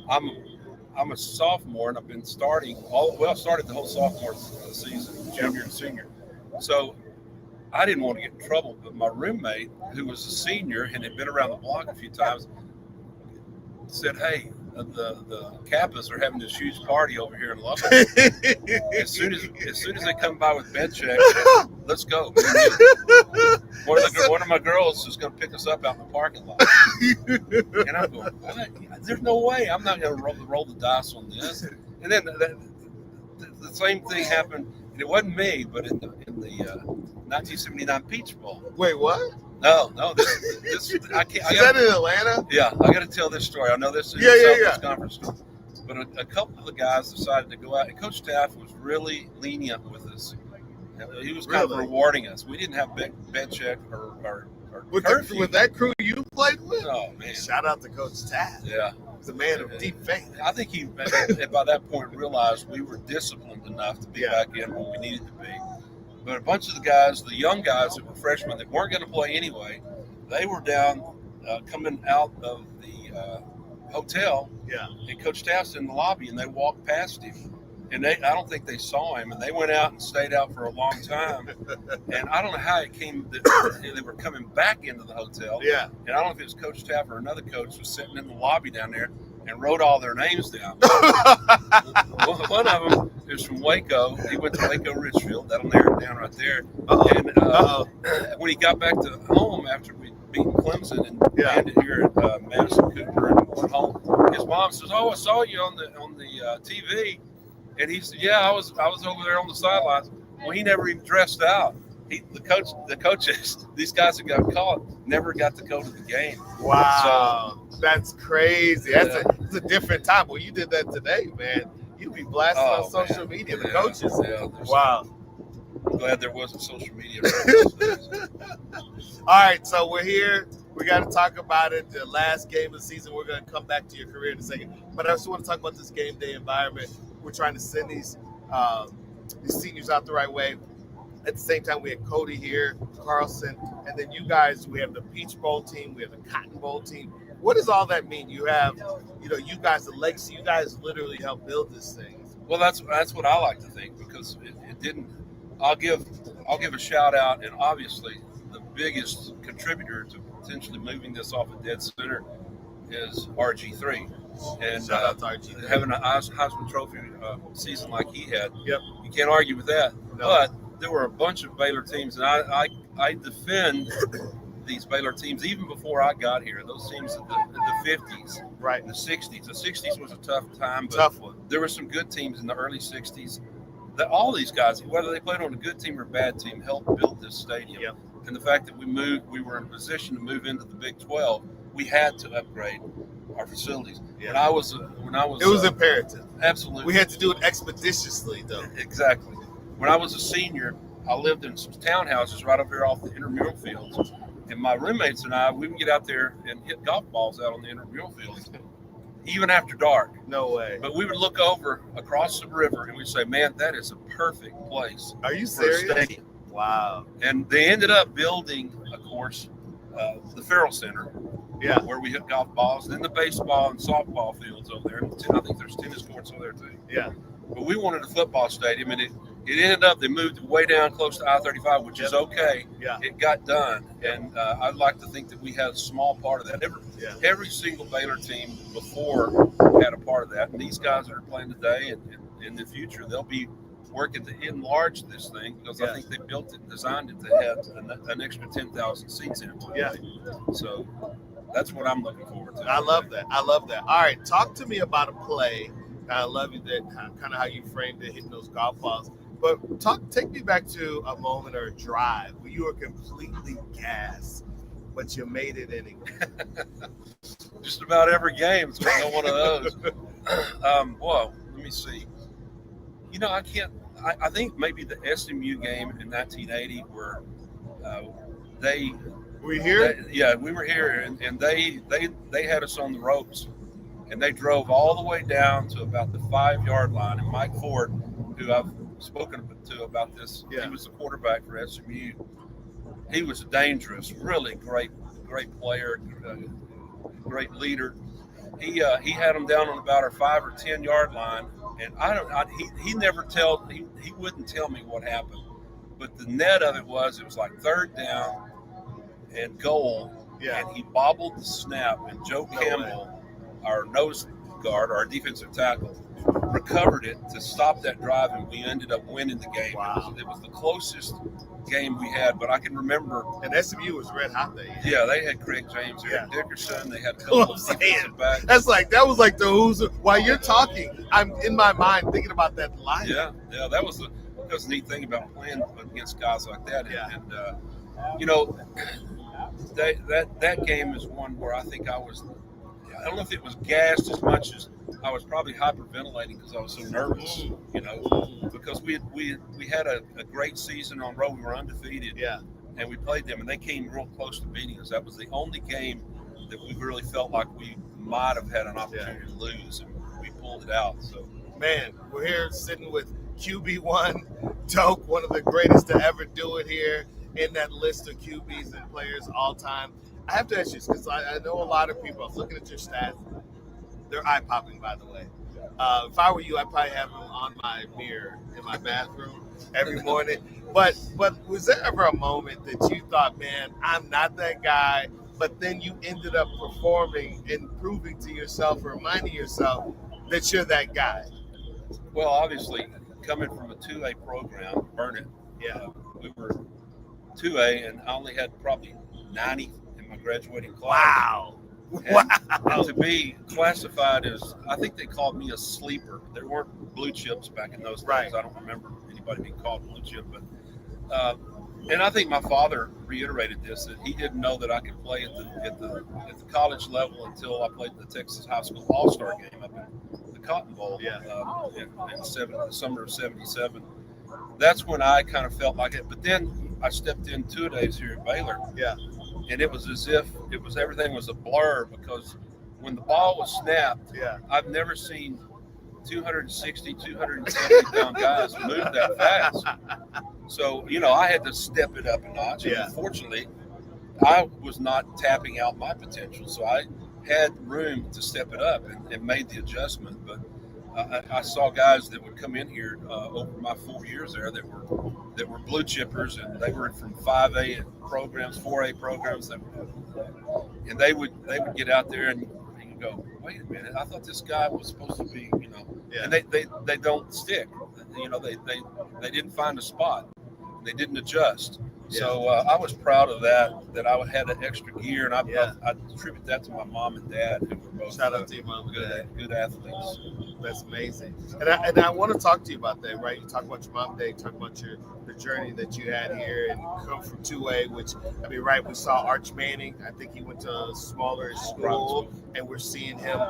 I'm a sophomore, and I've been starting I started the whole sophomore season, junior and senior. So I didn't want to get in trouble, but my roommate, who was a senior and had been around the block a few times, said, hey, the Kappas are having this huge party over here in Lubbock. as soon as they come by with bed check, let's go. One of my girls is going to pick us up out in the parking lot. And I'm going, what? There's no way. I'm not going to roll the dice on this. And then the same thing happened. And it wasn't me, but in the 1979 Peach Bowl. Wait, what? No. This I can't. Is that in Atlanta? Yeah, I got to tell this story. I know this is Southwest Conference story, but a couple of the guys decided to go out, and Coach Taft was really lenient with us. He was kind of rewarding us. We didn't have bed check or curfew. With that crew you played with? Oh man! Shout out to Coach Taft. Yeah, he's a man of deep faith. I think he, by that point, realized we were disciplined enough to be back in when we needed to be. But a bunch of the guys, the young guys that were freshmen that weren't going to play anyway, they were down coming out of the hotel. Yeah. And Coach Taft's in the lobby, and they walked past him. And I don't think they saw him, and they went out and stayed out for a long time. And I don't know how it came that they were coming back into the hotel. Yeah. And I don't know if it was Coach Taft or another coach was sitting in the lobby down there and wrote all their names down. One of them is from Waco. He went to Waco Richfield. That'll narrow it down right there. And when he got back to home after we beaten Clemson and landed here at Madison Cooper and went home, his mom says, "Oh, I saw you on the TV." And he said, "Yeah, I was over there on the sidelines." Well, he never even dressed out. The coaches, these guys that got caught, never got to go to the game. Wow, that's crazy. That's a different time. Well, you did that today, man. You'd be blasting on social media. The coaches. Yeah, wow. I'm glad there wasn't social media. All right, so we're here. We got to talk about it. The last game of the season. We're going to come back to your career in a second. But I just want to talk about this game day environment. We're trying to send these seniors out the right way. At the same time, we had Cody here, Carlson, and then you guys, we have the Peach Bowl team, we have the Cotton Bowl team. What does all that mean? You have, you guys, the legacy, you guys literally helped build this thing. Well, that's what I like to think, because it didn't, I'll give a shout out, and obviously the biggest contributor to potentially moving this off of dead center is RG3. And Shout out to RG3. having a Heisman Trophy season like he had, Yep. you can't argue with that. No. But there were a bunch of Baylor teams, and I defend these Baylor teams even before I got here. Those teams in the 50s, Right. the 60s. The 60s was a tough time, but Tough one. there were some good teams in the early 60s. That all these guys, whether they played on a good team or a bad team, helped build this stadium. Yep. And the fact that we were in a position to move into the Big 12, we had to upgrade our facilities. Yeah. When I was, It was imperative. absolutely. We had to do it expeditiously, though. Exactly. When I was a senior, I lived in some townhouses right up here off the intramural fields. And my roommates and I, we would get out there and hit golf balls out on the intramural fields, even after dark. No way. But we would look over across the river and we'd say, man, that is a perfect place Are you for a serious? stadium. Wow. And they ended up building, of course, the Farrell Center, Yeah. where we hit golf balls, then the baseball and softball fields over there. And I think there's tennis courts over there too. Yeah. But we wanted a football stadium, and it ended up, they moved way down close to I-35, which is okay. Yeah. It got done, and I'd like to think that we had a small part of that. Yeah. Every single Baylor team before had a part of that, and these guys that are playing today and in the future, they'll be working to enlarge this thing because I Yeah. think they built it and designed it to have an extra 10,000 seats in it. Yeah. So that's what I'm looking forward to. I love that. I love that. All right. Talk to me about a play. I love you that kind of how you framed it, hitting those golf balls. But take me back to a moment or a drive where you were completely gassed, but you made it anyway. Just about every game is one of those. Well, let me see. You know, I think maybe the SMU game in 1980 where they We here? yeah, we were here, and they had us on the ropes, and they drove all the way down to about the 5-yard line. And Mike Ford, who I've spoken to about this, Yeah. he was the quarterback for SMU. He was dangerous, really great player, great leader. He had them down on about our 5 or 10 yard line, and he wouldn't tell me what happened, but the net of it was like 3rd down and goal. Yeah. And he bobbled the snap, and Joe Campbell, our nose guard, our defensive tackle, recovered it to stop that drive, and we ended up winning the game. Wow. It was the closest game we had, but I can remember. And SMU was red hot that year. Yeah, they had Craig James, Eric Yeah. Dickerson. They had a Cool, couple I'm of defensive backs. That was like the who's. While you're talking, I'm in my mind thinking about that line. Yeah, that was the neat thing about playing against guys like that. Yeah. And you know, that game is one where I think I don't know if it was gassed as much as I was probably hyperventilating because I was so nervous, you know, because we had a great season on road. We were undefeated. Yeah. And we played them, and they came real close to beating us. That was the only game that we really felt like we might have had an opportunity to lose, and we pulled it out. So, Man, we're here sitting with QB1, Doak, one of the greatest to ever do it here in that list of QBs and players all time. I have to ask you this because I know a lot of people. I was looking at your stats. They're eye-popping, by the way. If I were you, I'd probably have them on my mirror in my bathroom every morning. But was there ever a moment that you thought, man, I'm not that guy, but then you ended up performing and proving to yourself or reminding yourself that you're that guy? well, obviously, coming from a 2A program, Burnett, Yeah. we were 2A, and I only had probably 90 in my graduating class. Wow. And Wow. to be classified as, I think they called me a sleeper. There weren't blue chips back in those days. Right. I don't remember anybody being called blue chip, but and I think my father reiterated this, that he didn't know that I could play at the college level until I played the Texas High School All-Star game up in the Cotton Bowl in the summer of '77. That's when I kind of felt like it. But then I stepped in 2 days here at Baylor. Yeah. And it was as if everything was a blur, because when the ball was snapped, Yeah. I've never seen 260, 270 pound guys move that fast. So, I had to step it up a notch. Yeah. And fortunately, I was not tapping out my potential. So I had room to step it up and made the adjustment. But I saw guys that would come in here over my 4 years there that were blue chippers, and they were from 5A programs, 4A programs, and they would get out there and you go, wait a minute, I thought this guy was supposed to be, Yeah. and they don't stick, they didn't find a spot, they didn't adjust. So I was proud of that I had an extra gear, and I attribute that to my mom and dad, who were both Shout out to your mom and dad. good athletes. That's amazing. And I want to talk to you about that, right? You talk about your mom and dad, you talk about the journey that you had here and come from 2A, which, I mean, right, we saw Arch Manning. I think he went to a smaller school, and we're seeing him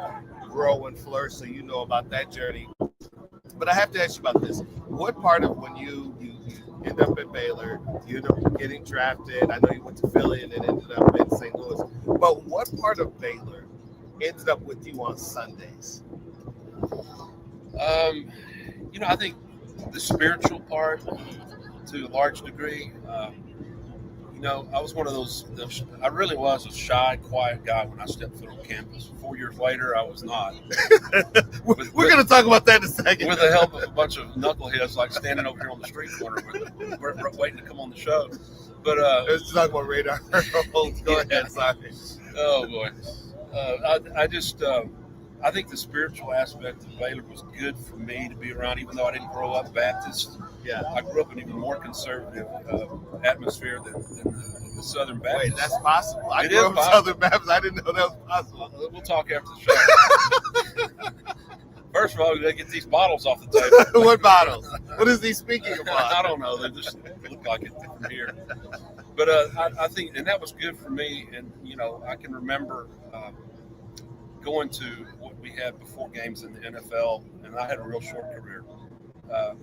grow and flourish, so you know about that journey. But I have to ask you about this. What part of when you end up at Baylor, you end up getting drafted, I know you went to Philly and then ended up in St. Louis, but what part of Baylor ended up with you on Sundays? I think the spiritual part to a large degree. I was one of those. I really was a shy, quiet guy when I stepped foot on campus. 4 years later, I was not. We're going to talk about that in a second. With the help of a bunch of knuckleheads, like standing over here on the street corner, we're waiting to come on the show. But let's talk about Radar. Go ahead, sorry. Oh boy, I think the spiritual aspect of Baylor was good for me to be around, even though I didn't grow up Baptist. Yeah, I grew up in an even more conservative atmosphere than the Southern Baptist. Wait, that's possible. I It grew is up possible. Southern Baptist. I didn't know that was possible. We'll talk after the show. First of all, we got to get these bottles off the table. What bottles? What is he speaking about? I don't know. They just look like it from here. But I think, and that was good for me. And, I can remember going to what we had before games in the NFL, and I had a real short career,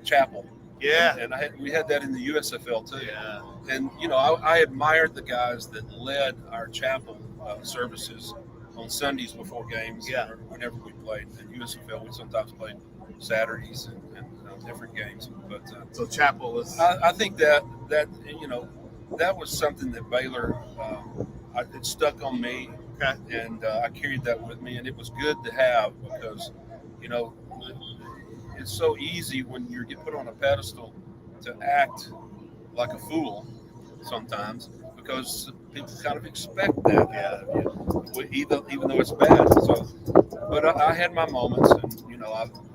chapel. Yeah. And we had that in the USFL too. Yeah. And, I admired the guys that led our chapel services on Sundays before games. Yeah. Or whenever we played. In USFL, we sometimes played Saturdays and different games. But So chapel was. I think that was something that Baylor, it stuck on me. Okay. And I carried that with me, and it was good to have because, it's so easy when you get put on a pedestal to act like a fool sometimes because people kind of expect that out of you, even though it's bad. So, but I had my moments, and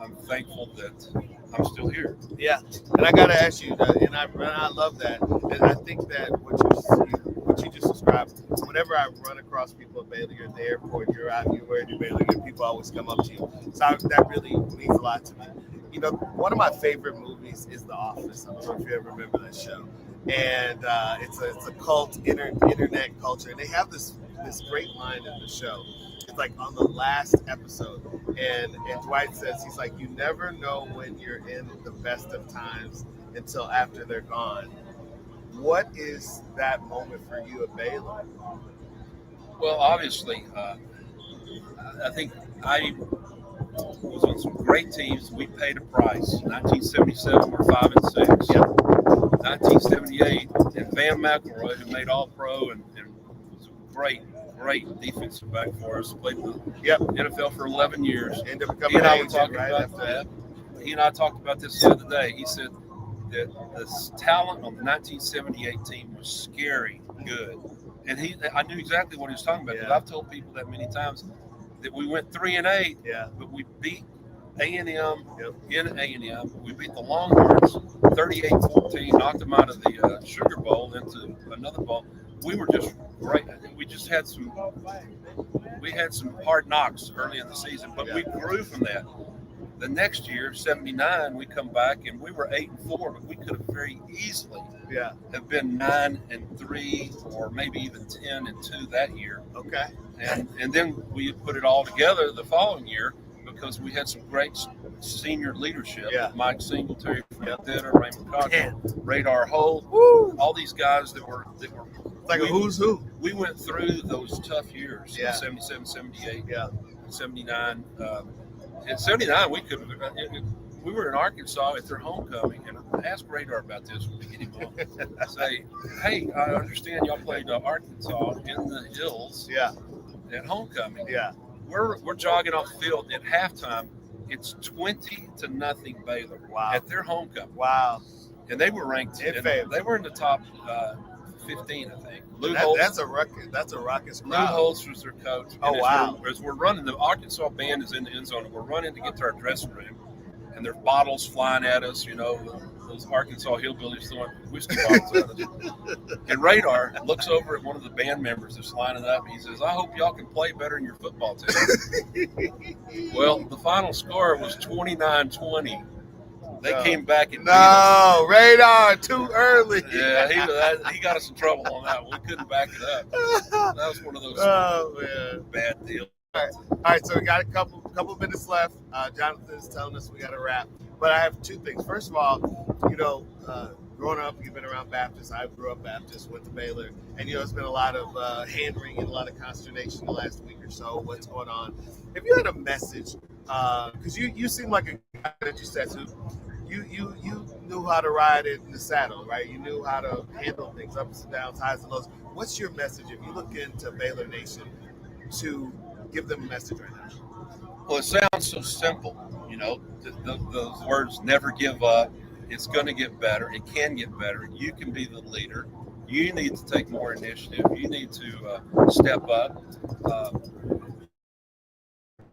I'm thankful that I'm still here. Yeah, and I got to ask you, and I love that, and I think that what you just described. Whenever I run across people at Baylor, you're at the airport, you're wearing your Baylor gear, people always come up to you. So that really means a lot to me. One of my favorite movies is The Office. I don't know if you ever remember that show. And it's a cult internet culture, and they have this great line in the show. It's like on the last episode, and Dwight says, he's like, you never know when you're in the best of times until after they're gone. What is that moment for you at Baylor? Well, obviously, I think I was on some great teams. We paid a price. 1977, we're 5-6. Yep. 1978, and Van McElroy, who made All-Pro and was a great defensive back for us. Played in the NFL for 11 years. Ended up He becoming and I an were agent talking right about after that. He and I talked about this the other day. He said that the talent on the 1978 team was scary good. And I knew exactly what he was talking about because I've told people that many times that we went 3-8, but we beat A&M in A&M. We beat the Longhorns 38-14, knocked them out of the Sugar Bowl into another bowl. We were just great. We just had some hard knocks early in the season, but we grew from that. The next year, 79, we come back and we were 8-4, but we could have very easily have been 9-3 or maybe even 10-2 that year. Okay. And then we put it all together the following year because we had some great senior leadership. Mike Singletary, Frank Ditter, Raymond Cochran, Radar Holt, all these guys that were like a who's who. We went through those tough years, 77, 78, 79. In 79, we were in Arkansas at their homecoming, and ask Radar about this when we get him on. Say, hey, I understand y'all played Arkansas in the hills at homecoming. Yeah. We're jogging off the field at halftime. It's 20-0 Baylor Wow. at their homecoming. Wow. And they were ranked. In and favor. they were in the top 15, I think. That's a ruckus. That's a ruckus Lou crowd. Holtz was their coach. Oh, And wow. As we're running, the Arkansas band is in the end zone, and we're running to get to our dressing room, and there's bottles flying at us, those Arkansas hillbillies throwing whiskey bottles at us. And Radar looks over at one of the band members that's lining up, and he says, "I hope y'all can play better in your football team." Well, the final score was 29-20. They came back and beat us. No, Radar, too early. Yeah, he got us in trouble on that one. We couldn't back it up. That was one of those Man. bad deals. All right, so we got a couple minutes left. Jonathan is telling us we got to wrap. But I have two things. First of all, growing up, you've been around Baptist. I grew up Baptist, went to Baylor. And, it's been a lot of hand-wringing, a lot of consternation the last week or so. What's going on? If you had a message, because you seem like a guy that you said to, you knew how to ride in the saddle, right? You knew how to handle things, ups and downs, highs and lows. What's your message if you look into Baylor Nation to give them a message right now? Well, it sounds so simple, those words, never give up. It's going to get better. It can get better. You can be the leader. You need to take more initiative. You need to step up.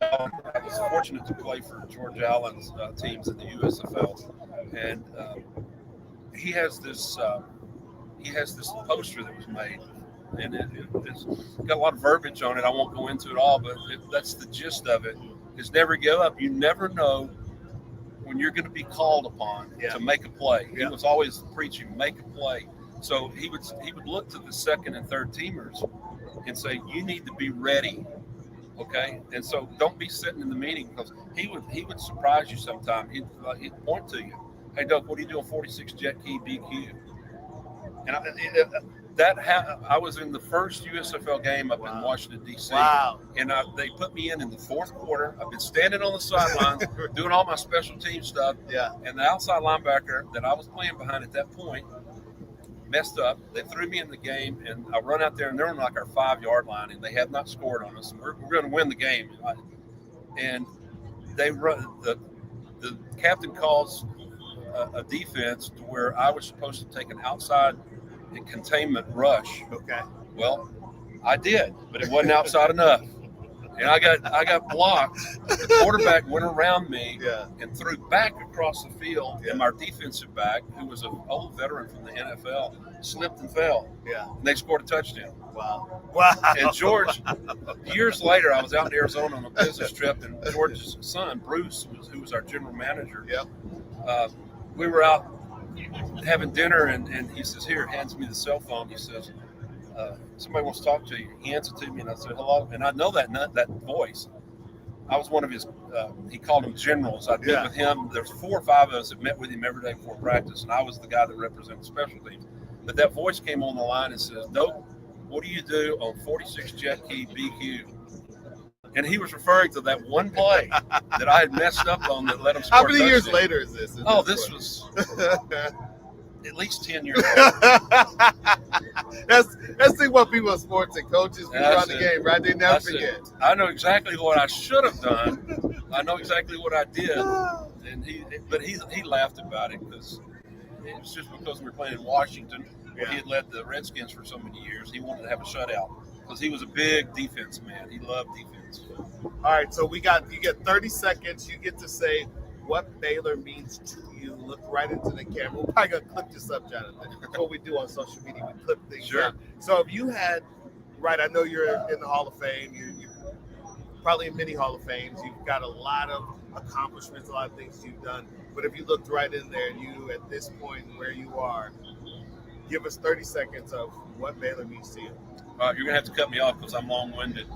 I was fortunate to play for George Allen's teams in the USFL, and he has this poster that was made, and it's got a lot of verbiage on it. I won't go into it all, but that's the gist of it. Is never give up. You never know when you're going to be called upon to make a play. He was always preaching, make a play. So he would look to the second and third teamers and say, you need to be ready. Okay, and so don't be sitting in the meeting, because he would surprise you sometime. He'd point to you, "Hey, Doak, what are you doing? 46 jet key BQ." And I was in the first USFL game up in Washington D.C. Wow! And they put me in the fourth quarter. I've been standing on the sideline doing all my special team stuff. Yeah. And the outside linebacker that I was playing behind at that point messed up. They threw me in the game, and I run out there, and they're on like our 5-yard line, and they have not scored on us. And we're going to win the game. And they run the captain calls a defense to where I was supposed to take an outside and containment rush. Okay. Well, I did, but it wasn't outside enough. And I got blocked. The quarterback went around me and threw back across the field, and my defensive back, who was an old veteran from the NFL, slipped and fell. Yeah. And they scored a touchdown. Wow. And George, years later, I was out in Arizona on a business trip, and George's son, Bruce, who was our general manager, we were out having dinner, and he says, "Here," hands me the cell phone. He says, "Somebody wants to talk to you." He answered to me, and I said, "Hello." And I know that voice. I was one of his, he called them generals. I'd meet with him. There's 4 or 5 of us that met with him every day before practice, and I was the guy that represented special teams. But that voice came on the line and says, "Doak, what do you do on 46 jet key BQ?" And he was referring to that one play that I had messed up on that let him score. How many years later is this? This was at least 10 years later. That's the what people in sports and coaches be around the game, right? They never forget. I know exactly what I should have done. I know exactly what I did. And he laughed about it, because it was just because we were playing in Washington, where he had led the Redskins for so many years. He wanted to have a shutout, because he was a big defense man. He loved defense. All right, so you get 30 seconds. You get to say what Baylor means to you. Look right into the camera. We're probably going to clip this up, Jonathan. That's what we do on social media. We clip things up. So if you had, I know you're in the Hall of Fame. You're probably in many Hall of Fames. You've got a lot of accomplishments, a lot of things you've done. But if you looked right in there, and you, at this point where you are, give us 30 seconds of what Baylor means to you. You're going to have to cut me off because I'm long-winded.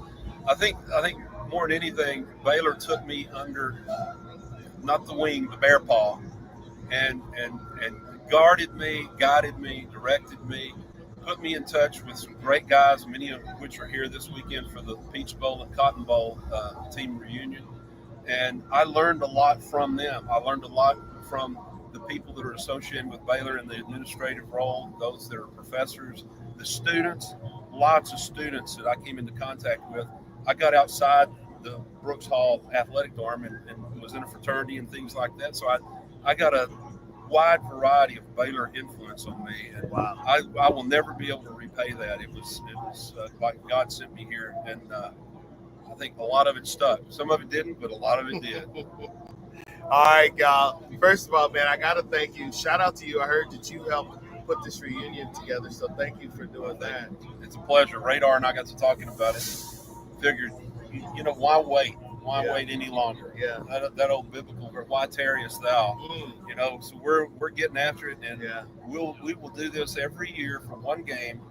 I think more than anything, Baylor took me under, not the wing, the bear paw, and guarded me, guided me, directed me, put me in touch with some great guys, many of which are here this weekend for the Peach Bowl and Cotton Bowl team reunion. And I learned a lot from them. I learned a lot from the people that are associated with Baylor in the administrative role, those that are professors, the students, lots of students that I came into contact with. I got outside the Brooks Hall athletic dorm and was in a fraternity and things like that. So I got a wide variety of Baylor influence on me, and Wow. I will never be able to repay that. It was like God sent me here, and I think a lot of it stuck. Some of it didn't, but a lot of it did. All right, Gal. First of all, man, I gotta thank you. Shout out to you. I heard that you helped put this reunion together, so thank you for doing that. It's a pleasure. Radar and I got to talking about it. Figured, why wait? Why wait any longer? Yeah. That old biblical, why tarriest thou? So we're getting after it, and we will do this every year for one game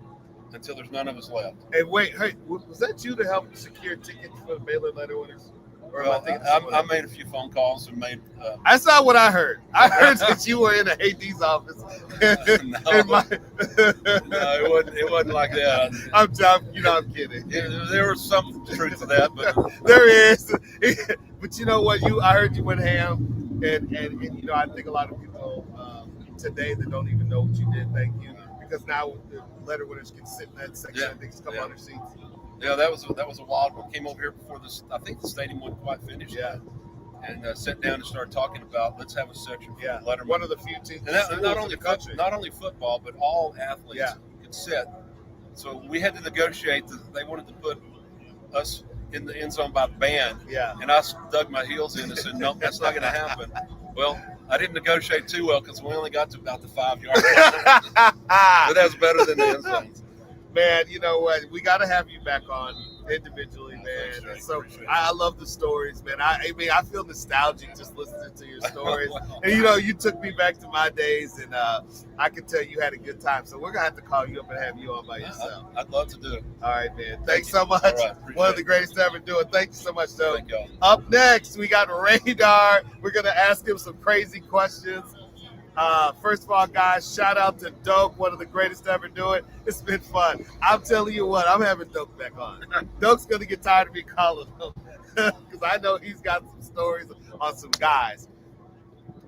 until there's none of us left. Hey, wait, was that you to help secure tickets for the Baylor letter winners? Well, I made a few phone calls and made. That's not what I heard. I heard that you were in the AD's office. No, it wasn't like that. I'm kidding. There was some truth to that, but there is. But you know what? I heard you went ham, and I think a lot of people today that don't even know what you did. Thank you, because now the letter winners can sit in that section and things come on their seats. Yeah, that was a wild one. Came over here before this. I think the stadium wasn't quite finished. Yeah. And sat down and started talking about let's have a section for Letterman. One of the few teams. And not only football, but all athletes could sit. So we had to negotiate. They wanted to put us in the end zone by band. Yeah. And I dug my heels in and said, no, that's not going to happen. Well, I didn't negotiate too well because we only got to about the 5-yard line. But that's better than the end zones. Man, you know what? We got to have you back on individually, man. And so I love the stories, man. I mean, I feel nostalgic just listening to your stories. And you took me back to my days, and I can tell you had a good time. So we're gonna have to call you up and have you on by yourself. I'd love to do it. All right, man. Thanks so much. Right, one of the greatest to ever do it. Thank you so much, Doak. Thank y'all. Up next, we got Radar. We're gonna ask him some crazy questions. First of all, guys, shout out to Doak, one of the greatest to ever do it. It's been fun. I'm telling you what, I'm having Doak back on. Doak's going to get tired of me calling him because I know he's got some stories on some guys.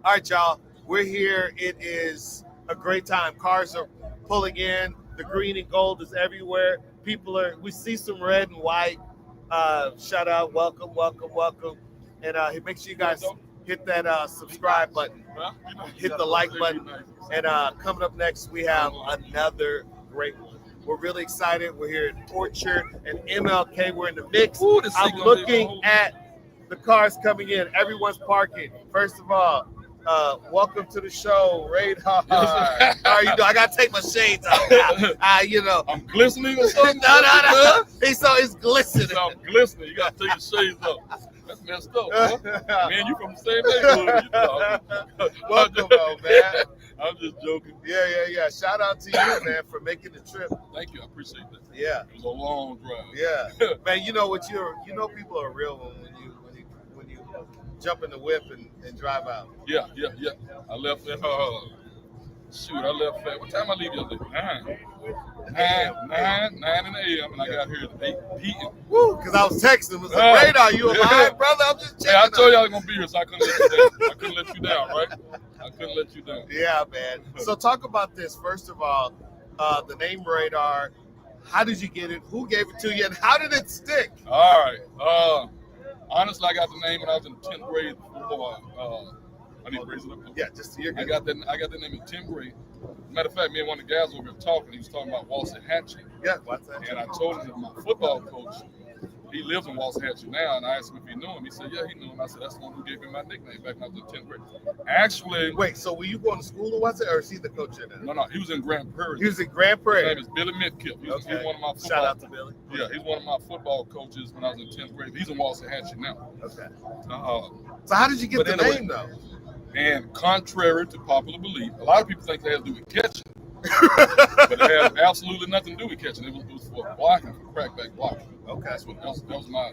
All right, y'all, we're here. It is a great time. Cars are pulling in. The green and gold is everywhere. We see some red and white. Shout out, welcome. And make sure you guys hit that subscribe button, hit the like button, and coming up next, we have another great one. We're really excited. We're here at Orchard and MLK. We're in the mix. I'm looking at the cars coming in. Everyone's parking. First of all, welcome to the show, Radar. How are you doing? I got to take my shades off. I'm glistening or something? No. It's glistening. I'm glistening. You got to take your shades off. That's messed up, huh? Man, you from the same neighborhood. Welcome, man. I'm just joking. Yeah. Shout out to you, man, for making the trip. Thank you. I appreciate that. Yeah. It was a long drive. Yeah. Man, you know people are real when you jump in the whip and drive out. Yeah. I left at what time I leave yesterday? 9 in the AM, and I got here at 8 p.m. Woo, because I was texting. Was like, Radar, you alive, brother? I'm just checking. Yeah, I told you I was going to be here, so I couldn't let you down. I couldn't let you down, right? I couldn't let you down. Yeah, man. So talk about this. First of all, the name Radar. How did you get it? Who gave it to you? And how did it stick? All right. Honestly, I got the name when I was in 10th grade. I need to raise it up. Yeah, just you're good. I got that name in 10th grade. Matter of fact, me and one of the guys over here talking. He was talking about Waxahachie. Yeah, Waxahachie. And I told him that my football coach, he lives in Waxahachie now, and I asked him if he knew him. He said, yeah, he knew him. I said, that's the one who gave me my nickname back when I was in 10th grade. Actually. Wait, so were you going to school or or is he the coach here now? No, he was in Grand Prairie. He was in Grand Prairie. His name is Billy Midkiff. He's one of my football. Shout out to Billy. Yeah, he's one of my football coaches when I was in 10th grade. He's in Waxahachie now. Okay. So how did you get the name, though? And contrary to popular belief, a lot of people think it has to do with catching. But it has absolutely nothing to do with catching. It was for blocking, for crackback blocking. Okay. That was my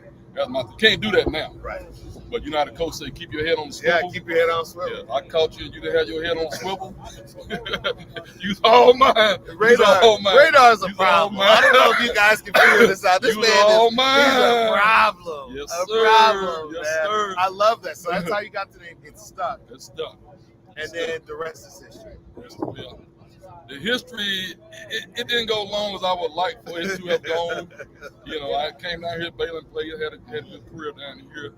can't do that now. Right. But you know how the coach say, keep your head on the swivel? Yeah, keep your head on the swivel. Yeah, I caught you and you didn't have your head on the swivel. Use all mine. Radar's a problem. I don't know if you guys can figure this out. This man is a problem. Yes, a sir. problem, yes, man. Sir. I love that. So that's how you got the name. It's stuck. It's stuck. And then the rest is history. Yeah. The history, it didn't go long as I would like for it to have gone. I came down here, Baylor, played, had a good career down here.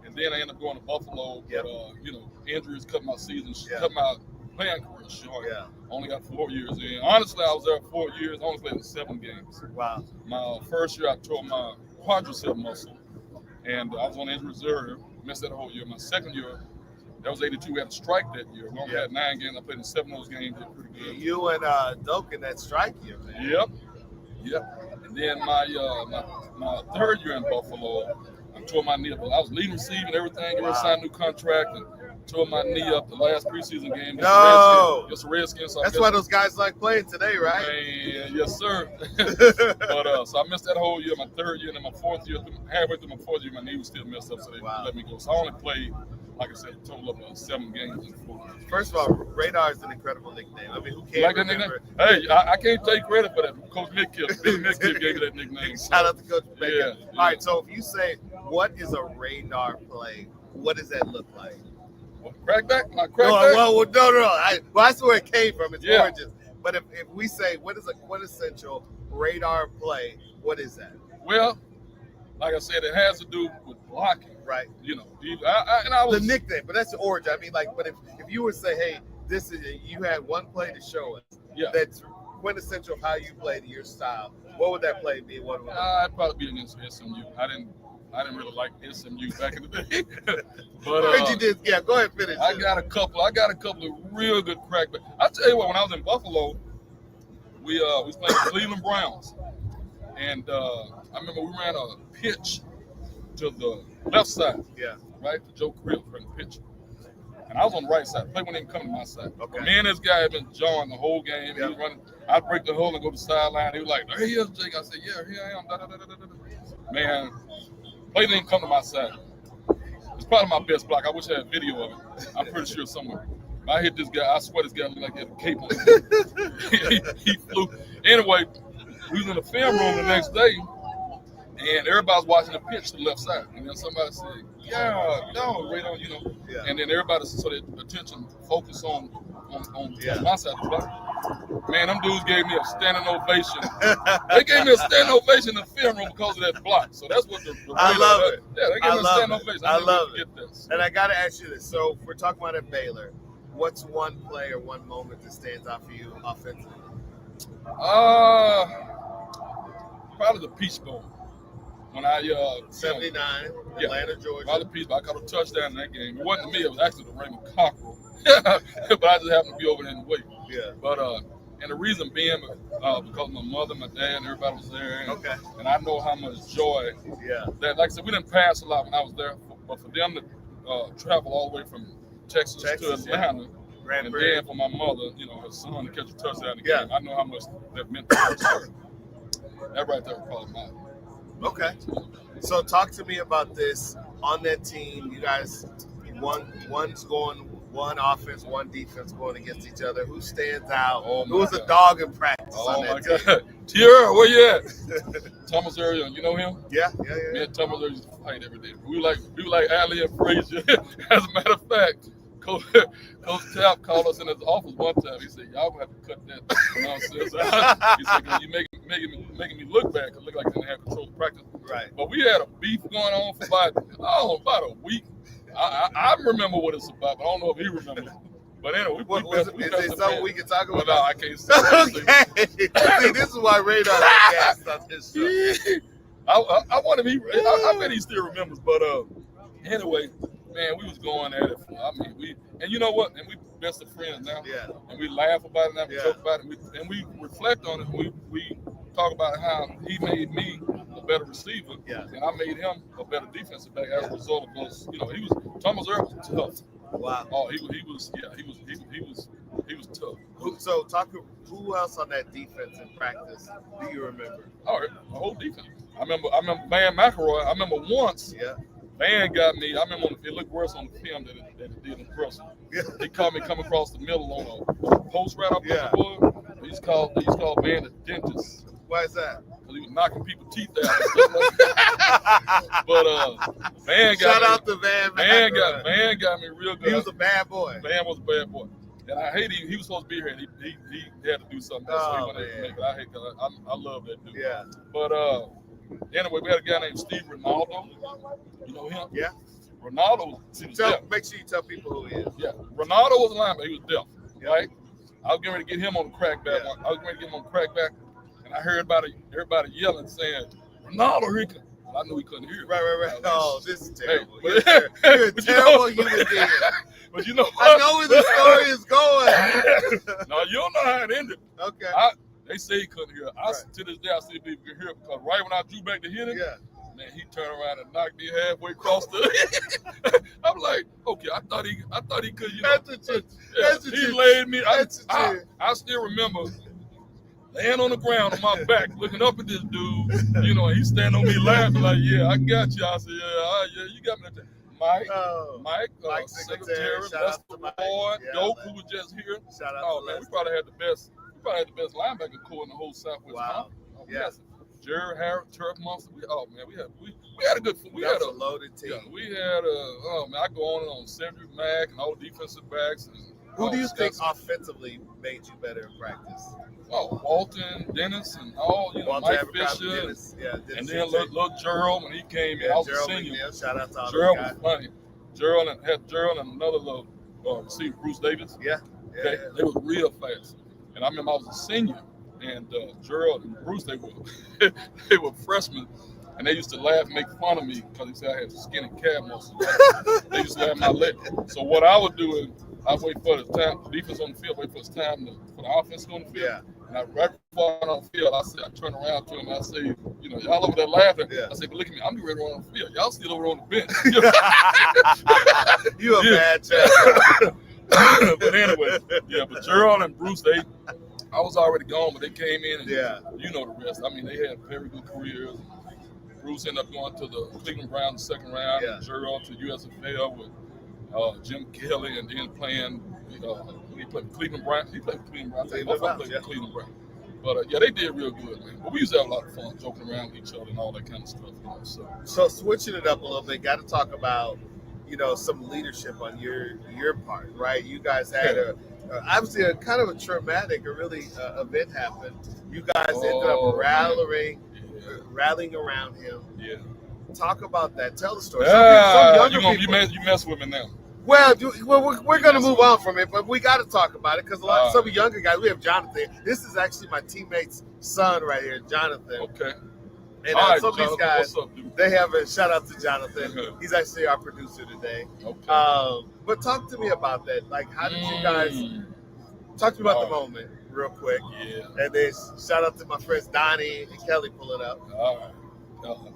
And then I ended up going to Buffalo, Yep. but you know, injuries cut my season, Yeah. cut my playing career short. Yeah. Only got 4 years in. Honestly, I was there 4 years. I only played in 7 games. Wow. My first year, I tore my quadricep muscle, and I was on injury reserve. Missed that whole year. My second year, that was 82. We had a strike that year. We only had 9 games. I played in 7 of those games. Did pretty good. You and Doak in that strike year, man. Yep. And then my third year in Buffalo, I tore my knee up. I was leading receiving everything. Wow. I signed a new contract and tore my knee up the last preseason game. No. It's a Redskins. So That's why those guys like playing today, right? Man, yes, sir. But so I missed that whole year, my third year, and then my fourth year, halfway through my fourth year, my knee was still messed up, so they Wow. let me go. So I only played, like I said, a total of 7 games in 4 years. First of all, Radar is an incredible nickname. I mean, who You can't like that nickname? remember? Hey, I can't take credit for that. Coach Midkiff, Billy Midkiff gave me that nickname. Shout out to Coach Baker. Yeah. All right, so if you say, what is a Radar play, what does that look like? Crackback? My No, crackback? well, no. That's where it came from. It's Yeah. origins. But if we say, what is a quintessential Radar play, what is that? Well, like I said, it has to do with blocking. Right. You know, I was The nickname, but that's the origin. I mean, like, but if you were to say, hey, this is you had one play to show us yeah. that's quintessential of how you played your style, what would that play be? What would I'd probably be against SMU. I didn't really like SMU back in the day. But Reggie did, yeah, go ahead and finish. I got a couple of real good crackbacks. I tell you what, when I was in Buffalo, we was playing the Cleveland Browns, and I remember we ran a pitch to the left side, Yeah. right? To Joe Creel for the pitch. And I was on the right side. The play wouldn't even come to my side. Okay. Me and this guy had been jawing the whole game. He Yeah. was running. I'd break the hole and go to the sideline. He was like, "There he is, Jake." I said, "Yeah, here I am." Da, da, da, da, da, da. Man, play didn't come to my side. It's probably my best block. I wish I had video of it. I'm pretty sure somewhere. But I hit this guy. I swear this guy looked like he had a cape on him. he flew. Anyway, we was in the film room the next day, and everybody was watching the pitch to the left side. And then somebody said, "Yeah, no, right on, you know." Yeah. And then everybody, so their attention focused on Yeah. my side of the block. Man, them dudes gave me a standing ovation. They gave me a standing ovation in the film room because of that block. So that's what the I love it. Yeah, they gave I me a love standing it. ovation. I love get this. And I got to ask you this. So if we're talking about at Baylor, what's one play or one moment that stands out for you offensively? Probably the Peach Bowl. When I 79, Yeah. Atlanta, Georgia. Probably the Peach Bowl. I caught a touchdown in that game. It wasn't me. It was actually the Raymond Cockrell. But I just happened to be over there in the way. Yeah. But and the reason being because my mother, my dad, and everybody was there. Okay. And I know how much joy Yeah. that, like I said, we didn't pass a lot when I was there, but for them to travel all the way from Texas to Atlanta, Grand and Prairie. then for my mother, you know, her son to catch a touchdown in the Yeah. game, I know how much that meant to her. So that right there was probably mine. Okay. So talk to me about this on that team. You guys, one's going one offense, one defense going against each other. Who stands out? Oh, Who was my a God. dog in practice Oh on my that team? God. Tiara, where you at? Thomas Area, you know him? Yeah. Me and Thomas Area used to fight every day. We were like Ali and Frazier. As a matter of fact, Coach Tapp called us in his office one time. He said, "Y'all gonna have to cut that nonsense out." He said, "Cause you making me look bad, cause it looked like I didn't have control of practice." Right. But we had a beef going on for about a week. I remember what it's about, but I don't know if he remembers. But anyway, What was it? Is it something we can talk Well, about? no, I can't say. Okay. See, this is why Radar is gassed on his show. I wonder if I bet he still remembers. But anyway, man, we was going at it. And you know what? And we best of friends now. Yeah. And we laugh about it now. We Yeah. joke about it. And we reflect on it. We talk about how he made me a better receiver. Yeah. And I made him a better defensive back as a result of us. You know, Thomas Earl was tough. Wow. Oh, he was tough. So who else on that defense in practice do you remember? All right, the whole defense. I remember Van McElroy. I remember once Yeah. Van got me. I remember it looked worse on the film than it did in person. Yeah. He caught me coming across the middle on a post right up Yeah. the board. He's called Van the dentist Why is that? because he was knocking people's teeth out and stuff like that. But Van got Shout me. out to Van. Van got me real good. He was a bad boy. Van was a bad boy. And I hate he was supposed to be here and he had to do something else. So he wasn't able to make it. I hate because I love that dude. Yeah. But anyway, we had a guy named Steve Ronaldo. You know him? Yeah. Ronaldo was deaf. Make sure you tell people who he is. Yeah, Ronaldo was a linebacker. He was deaf, Yeah. right? I was getting ready to get him on the crackback. Yeah. I was ready to get him on the crackback, and I heard everybody yelling, saying, "Ronaldo, here!" Well, I knew he couldn't hear. Right. Oh, this is terrible. Hey, You're a but terrible human being. But you know what? I know where the story is going. No, you don't know how it ended. Okay. They say he couldn't hear. To this day, I see people can hear because right when I drew back to hit him, man, he turned around and knocked me halfway across the. I'm like, okay, I thought he could, you know. He laid me. I still remember laying on the ground on my back, looking up at this dude, you know, and he's standing on me laughing like, yeah, I got you. I said, yeah, you got me. Mike, Secretary, Lester Boy, Doak, who was just here. Shout out Oh to man, Lester. we probably had the best linebacker corps in the whole Southwest. Wow. Yes. Jerry Harris, Turf Monster. We had a good. We had a loaded team. Yeah, we had I go on Cedric Mack and all the defensive backs. And Who do you think offensively made you better in practice? Oh, Walton, Dennis, and all, you know, Walter Mike Abercrombie, Fisher. Dennis, Dennis and then little Gerald when he came in. I was a Gerald senior. McNeil, shout out to all Gerald those was guys. funny. Gerald and another little receiver, Bruce Davis. Okay, they was real fast. And I remember I was a senior, and Gerald and Bruce, they were freshmen, and they used to laugh and make fun of me because they said I had skinny calf muscles. They used to laugh at my leg. So what I would do is I'd wait for the time, the defense on the field, wait for his time for the offense on the field. Yeah. And right before I went on the field, I turn around to him and I say, you know, y'all over there laughing. Yeah. I say, but look at me, I'm getting ready to run on the field. Y'all still over on the bench. You a bad child. But anyway, but Gerald and Bruce, I was already gone, but they came in and you know the rest. I mean, they had very good careers. Bruce ended up going to the Cleveland Browns the second round, and Gerald to USFL with Jim Kelly, and then playing. He played Cleveland Browns. He played Cleveland Browns. Both of them played Cleveland Browns. But they did real good, man. But we used to have a lot of fun joking around with each other and all that kind of stuff. You know, so switching it up a little bit, got to talk about, you know, some leadership on your part, right? You guys had obviously a kind of a traumatic, event happen. You guys ended up rallying around him. Yeah. Talk about that. Tell the story. You mess with me now. Well, we're going to move on from it, but we got to talk about it because some younger guys. We have Jonathan. This is actually my teammate's son right here, Jonathan. Okay. And some of these Jonathan, guys, what's up, dude? they have a shout out to Jonathan. He's actually our producer today. Okay. But talk to me about that. Like, how did you guys talk to me about the moment real quick? Yeah. And then shout out to my friends Donnie and Kelly pulling up. All right.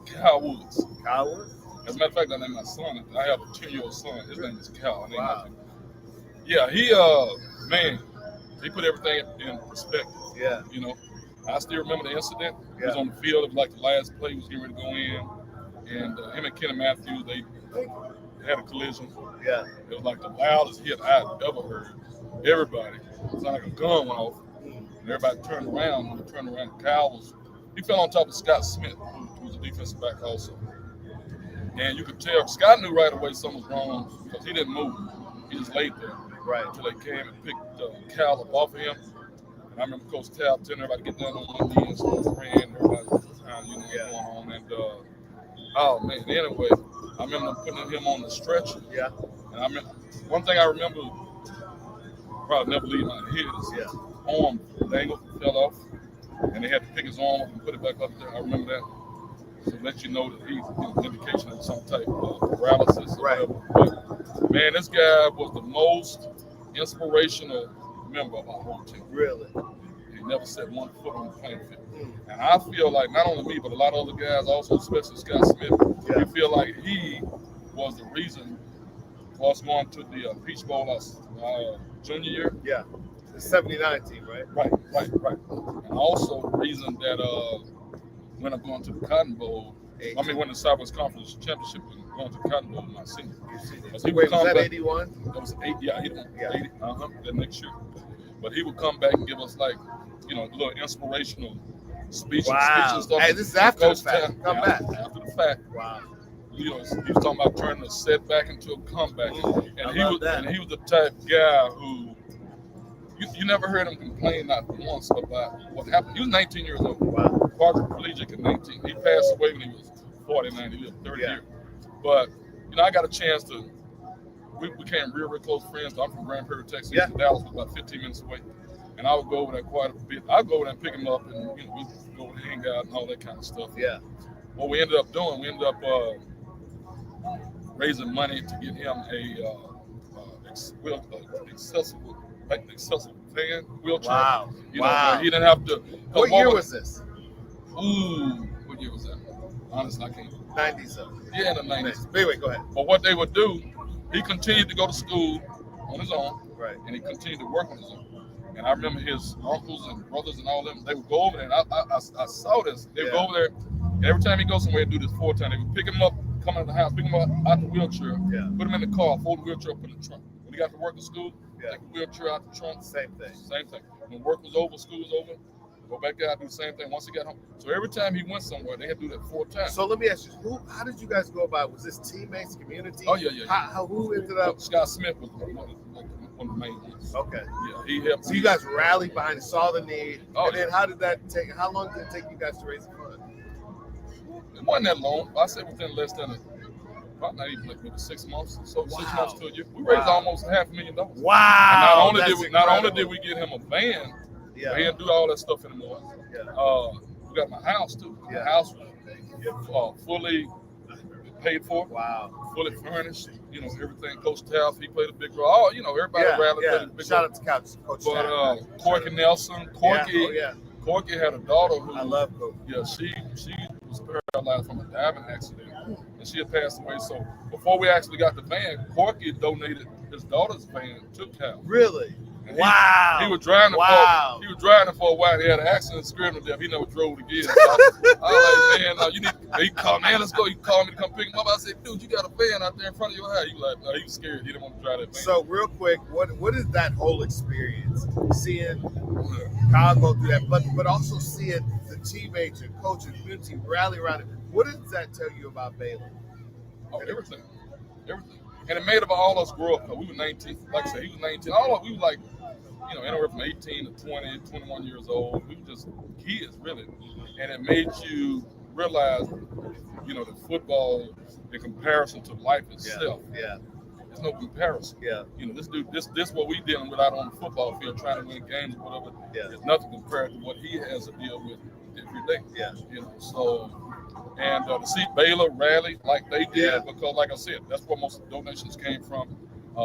Kyle Woods. Kyle Woods? As a matter of fact, I named my son. I have a 10-year-old son. His name is Cal. Wow. Yeah, he put everything in perspective. Yeah. You know, I still remember the incident. Yeah. He was on the field. It was like the last play. He was getting ready to go in. And him and Kenny Matthews, they had a collision. Yeah. It was like the loudest hit I'd ever heard. Everybody. It was like a gun went off. And everybody turned around. When they turned around, he fell on top of Scott Smith, who was a defensive back also. And you could tell Scott knew right away something was wrong because he didn't move. He just laid there. Right. Until they came and picked Cal up off of him. And I remember Coach Cal telling everybody to get down on one knee and start praying. Everybody was trying, you know, what's going on. And oh man, anyway, I remember them putting him on the stretcher. Yeah. And I remember one thing I remember, probably never leave my head, is his arm dangled, fell off, and they had to pick his arm up and put it back up there. I remember that. To let you know that he's an indication of some type of paralysis or whatever. But man, this guy was the most inspirational member of our whole team. Really? He never set one foot on the playing field. And I feel like not only me, but a lot of other guys also, especially Scott Smith, we feel like he was the reason for us going to the Peach Bowl our junior year. Yeah. The 79 team, right? Right. And also the reason that when I'm going to the Cotton Bowl, when the Southwest Conference Championship and going to the Cotton Bowl my senior. Wait, was that 81? That was 80, 80. That next year. But he would come back and give us a little inspirational speech and stuff. Hey, this is after the fact. Come back. After the fact. Wow. He was talking about turning a setback into a comeback. And he was the type of guy who you never heard him complain not once about what happened. He was 19 years old. Wow. Quadriplegic at 19. He passed away when he was 49. He lived 30 years. But I got a chance to. We became real close friends. I'm from Grand Prairie, Texas. Yeah. Dallas was about 15 minutes away, and I would go over there quite a bit. I'd go over there and pick him up, and we go over there, hang out, and all that kind of stuff. Yeah. What we ended up doing, we ended up raising money to get him a accessible van wheelchair. Wow. Wow. He didn't have to. What year was this? Ooh, what year was that? Honestly, I can't. 90s. Yeah, in the 90s. Wait, go ahead. But what they would do, he continued to go to school on his own, Right. and he continued to work on his own. And I remember his uncles and brothers and all them, they would go over there, and I saw this. They would go over there, and every time he goes somewhere, do this 4 times. They would pick him up, come out of the house, pick him up out the wheelchair, put him in the car, fold the wheelchair up in the trunk. When he got to work at school, take the wheelchair out the trunk. Same thing. Same thing. When work was over, school was over, go back out, do the same thing once he got home. So every time he went somewhere, they had to do that 4 times. So let me ask you, how did you guys go about it? Was this teammates, community? Oh, yeah. Who ended up? Scott Smith was one of the main ones. Okay. Yeah, he helped. So you guys rallied behind it, saw the need, and then yeah. how did that take? How long did it take you guys to raise the fund? It wasn't that long. I say within less than about not even maybe 6 months. So 6 months to a year, we raised almost $500,000. Wow! And not only did we get him a van, we didn't do all that stuff anymore. Yeah. We got my house too. Yeah. The house was fully paid for. Wow. Fully furnished. Everything. Coach Taff, he played a big role. Everybody around played a big Shout role. out to Coach But Taff. Corky Nelson, Corky had a daughter who I love Cody. Yeah, she was paralyzed from a diving accident, and she had passed away. So before we actually got the van, Corky donated his daughter's van to Cal. Really? And Wow. He was driving Wow. He was driving for a while. He had an accident, scared him to death. He never drove again. So I was like, man, you need. He called, man, let's go. He called me to come pick him up. I said, dude, you got a van out there in front of your house. He was like, no, he was scared. He didn't want to drive that van. So real quick, what is that whole experience? Seeing Kyle go through that, but also seeing the teammates and coaches, community rally around it. What does that tell you about Baylor? Oh, everything. And it made all us grow up. We were 19. Like I said, he was 19. We were like, anywhere from 18 to 20, 21 years old. We were just kids, really. And it made you realize, that football, in comparison to life itself, there's no comparison. Yeah. This dude, this what we dealing with out on the football field, trying to win games or whatever. Yeah. There's nothing compared to what he has to deal with every day. Yeah. So. And to see Baylor rally like they did, because like I said, that's where most of the donations came from.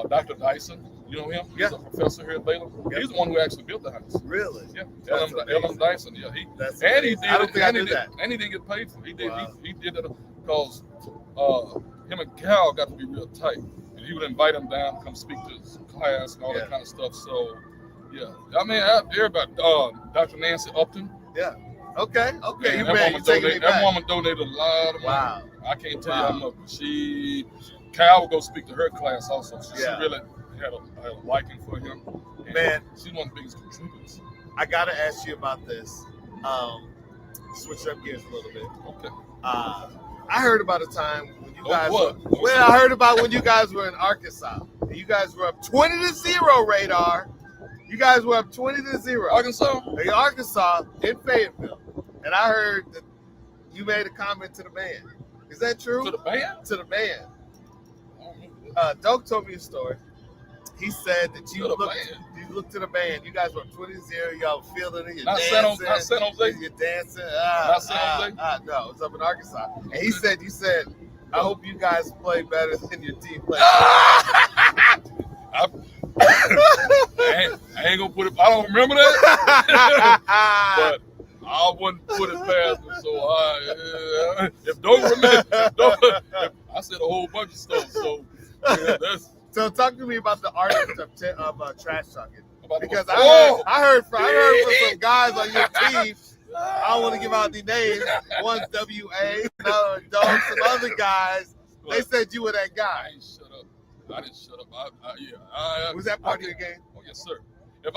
Dr. Dyson, you know him? He's a professor here at Baylor. Yep. He's the one who actually built the house. Really? Yeah. L.M. Dyson, yeah. He did I don't think I knew that. And he didn't get paid for it. He did. Wow. He did it because him and Cal got to be real tight. And he would invite him down to come speak to his class and all that kind of stuff. So, yeah. I mean, everybody, Dr. Nancy Upton. Yeah. Okay. Yeah, that woman donated a lot of money. Wow. I can't tell you how much. Cal would go speak to her class also. She really had a liking for him. And man, she's one of the biggest contributors. I got to ask you about this. Switch up gears a little bit. Okay. I heard about a time when you guys I heard about when you guys were in Arkansas. You guys were up 20-0, Radar. You guys were up 20-0. Arkansas in Fayetteville. And I heard that you made a comment to the band. Is that true? To the band? To the band. Doak told me a story. He said that you looked to the band. You guys were 20-0. Y'all feeling it. You're dancing. Not San Jose. You're dancing. Not San Jose. No, it's up in Arkansas. And you said, I hope you guys play better than your team played. I ain't gonna put it. I don't remember that, but I wouldn't put it past them. So if don't remember, I said a whole bunch of stuff. So So talk to me about the art of trash talking, because I heard from some guys on your team. I don't want to give out the names. One's WA, another Doak, some other guys. They said you were that guy. I didn't shut up. Was that part of your game? Oh yes, sir. If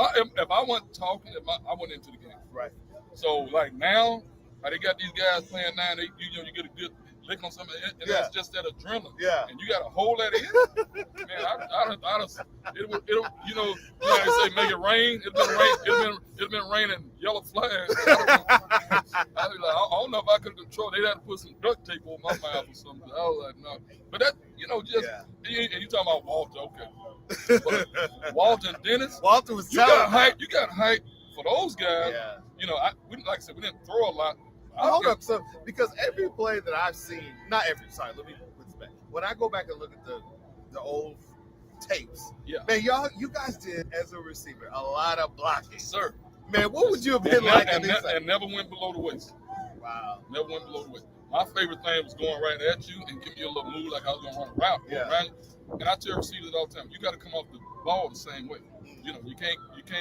I wasn't talking, I went into the game. Right. So like now, they got these guys playing now. You get a good lick on something, and Yeah. that's just that adrenaline. Yeah. And you got to hold that in. Man, it'll, you know how they say make it rain. It's been raining yellow flags. I was like, I don't know if I could control. They'd have to put some duct tape on my mouth or something. I was like, no. But that, you know, just and you talking about Walter, okay? But Walter and Dennis, Walter was you telling got hype. You got hype for those guys. Yeah. You know, like I said, we didn't throw a lot. Hold up, so because every play that I've seen, not every, sorry, let me put this back. When I go back and look at the old tapes, man, you guys did as a receiver a lot of blocking, sir. Man, what would you have been like? And never went below the waist. Wow. Never went below the waist. My favorite thing was going right at you and giving you a little move like I was gonna run a route. Yeah. And I tell receivers all the time, you got to come off the ball the same way. You know, you can't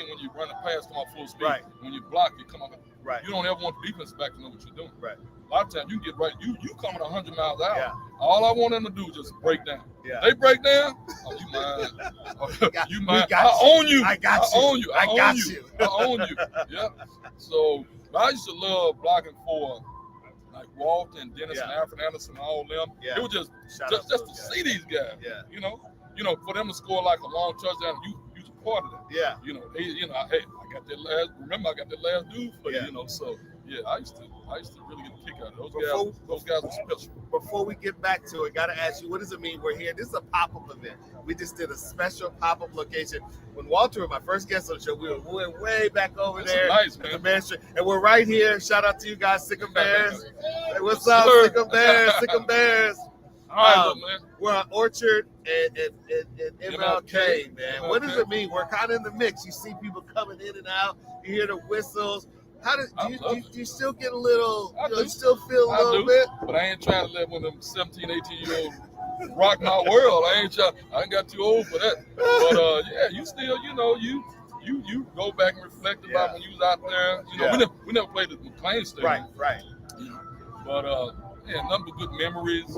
when you run a pass come off full speed. Right. When you block, you come off. Right. You don't ever want the defense back to know what you're doing. Right. A lot of times you get right. You coming 100 miles an hour. Yeah. All I want them to do is just break down. Yeah. They break down. Oh, you mine. You mine. got I own you. I got I you. own you. I got you. I own you. Yeah. So I used to love blocking for like Walt and Dennis and Alfred Anderson and all them. Yeah. It was just to see these guys. Yeah. You know, for them to score like a long touchdown, you was a part of that. Yeah. You know, hey, I got that last. Remember, I got that last dude for you. You know, so yeah, I used to really get a kick out of it. Those guys were special. Before we get back to it, gotta ask you, what does it mean we're here? This is a pop-up event. We just did a special pop-up location. When Walter was my first guest on the show, we went way back over there. Nice, man. The Bear Street, and we're right here. Shout out to you guys, Sick'em Bears. Hey, what's up, Sir. Sick'em Bears? Sick'em Bears. All right, look, man. We're on Orchard and MLK, man. What does MLK. it mean? We're kind of in the mix. You see people coming in and out. You hear the whistles. Do you still get a little, you still feel a little bit? But I ain't trying to let one of them 17, 18-year-olds rock my world. I ain't got too old for that. But yeah, you still, you go back and reflect about when you was out there. We never played at McLean Stadium. Right. But yeah, nothing but good memories,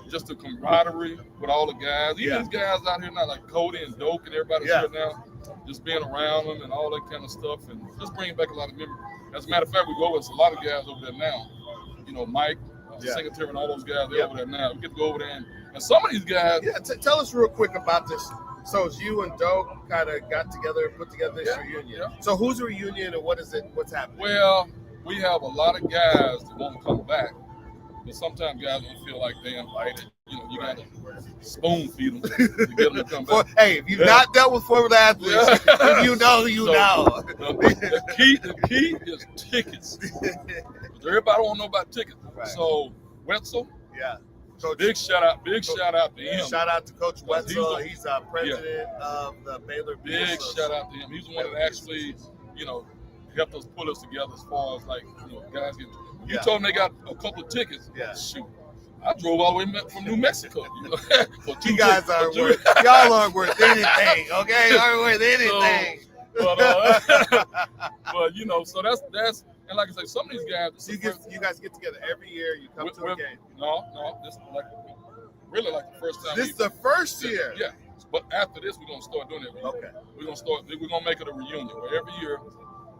just the camaraderie with all the guys. Even these guys out here now, like Cody and Doak and everybody here now, just being around them and all that kind of stuff, and just bringing back a lot of memories. As a matter of fact, we go with a lot of guys over there now. Mike, Singletary, and all those guys, they're over there now. We get to go over there, and some of these guys. Yeah, tell us real quick about this. So it's you and Doak kind of got together and put together this reunion. Yeah. So who's the reunion and what is it? What's happening? Well, we have a lot of guys that want to come back, but sometimes guys don't feel like they're invited. You got to spoon feed them to get them to come back. Hey, if you've not dealt with former athletes, you know. The key is tickets. Everybody want to know about tickets. Right. So Wetzel, Coach, big shout out to him. Shout out to Coach Wetzel. He's president of the Baylor. Big shout out to him. He's the one that actually, helped us pull us together as far as like, guys get. You told them they got a couple of tickets. Yeah. Shoot. I drove all the way from New Mexico. You guys aren't worth. Y'all aren't worth anything. Okay, aren't worth anything. But so that's and like I say, some of these guys. So you guys get together every year. You come to a game. No, this is really like the first time. This is the first year. Yeah, but after this, we're gonna start doing it. Okay. We're gonna make it a reunion where every year,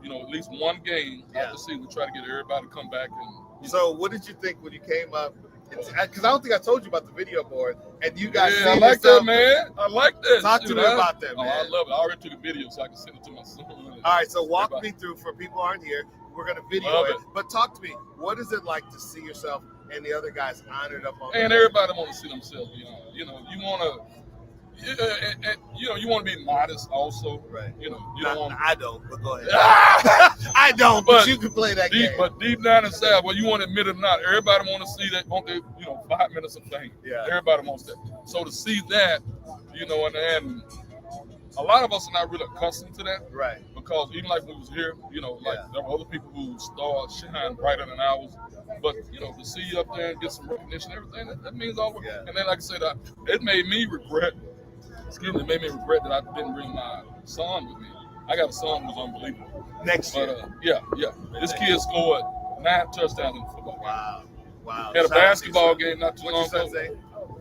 at least one game after the season, we try to get everybody to come back and. So what did you think when you came up? Because I don't think I told you about the video board, and you guys. Yeah, I like that, man. I like that. Talk to me about that, man. Oh, I love it. I already took a video so I can send it to my son. All right, so walk me through. For people who aren't here, we're gonna video it. But talk to me. What is it like to see yourself and the other guys honored up on? And everybody want to see themselves. You want to. You want to be modest also. Right. You don't want. I don't. But go ahead. I don't. But you can play that game. But deep down inside, whether you want to admit it or not, everybody want to see that. Want the 5 minutes of fame. Yeah. Everybody wants that. So to see that, and a lot of us are not really accustomed to that. Right. Because even like when we was here, there were other people who shine brighter than ours. But to see you up there and get some recognition, everything that means all. Yeah. And then, like I said, it made me regret. It made me regret that I didn't bring my son with me. I got a son who's unbelievable. Next year. Yeah. This kid scored 9 touchdowns in the football game. Wow. Had a basketball game not too long ago.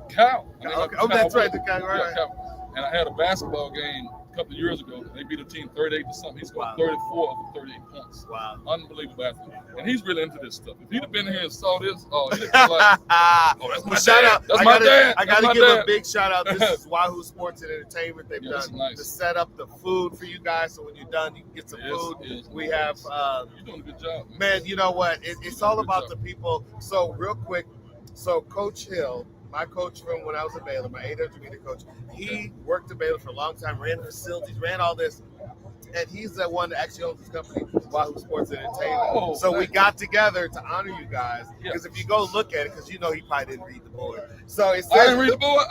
Cal. Oh, that's right. The Cal, right. And I had a basketball game couple of years ago. They beat a team 38 to something. He scored Wow. 34 of the 38 points. Wow. Unbelievable athlete. And he's really into this stuff. If he'd have been here and saw this, he'd have been like, oh, that's my Shout dad. out. That's I my gotta, dad. I That's gotta my give dad. a big shout out. This is Wahoo Sports Entertainment. They've Yeah, done that's nice. to set up the food for you guys. So when you're done, you can get some food. Yes. We have, You're doing a good job, man. man, you know what? It's all Good about job. the people. So real quick, so Coach Hill, my coach from when I was at Baylor, my 800 meter coach, he worked at Baylor for a long time, ran the facilities, ran all this. And he's the one that actually owns this company, Wahoo Sports Entertainment. Oh, So we thank got together to honor you guys. Yeah. Because if you go look at it, because you know he probably didn't read the board. So it I says, didn't read the book.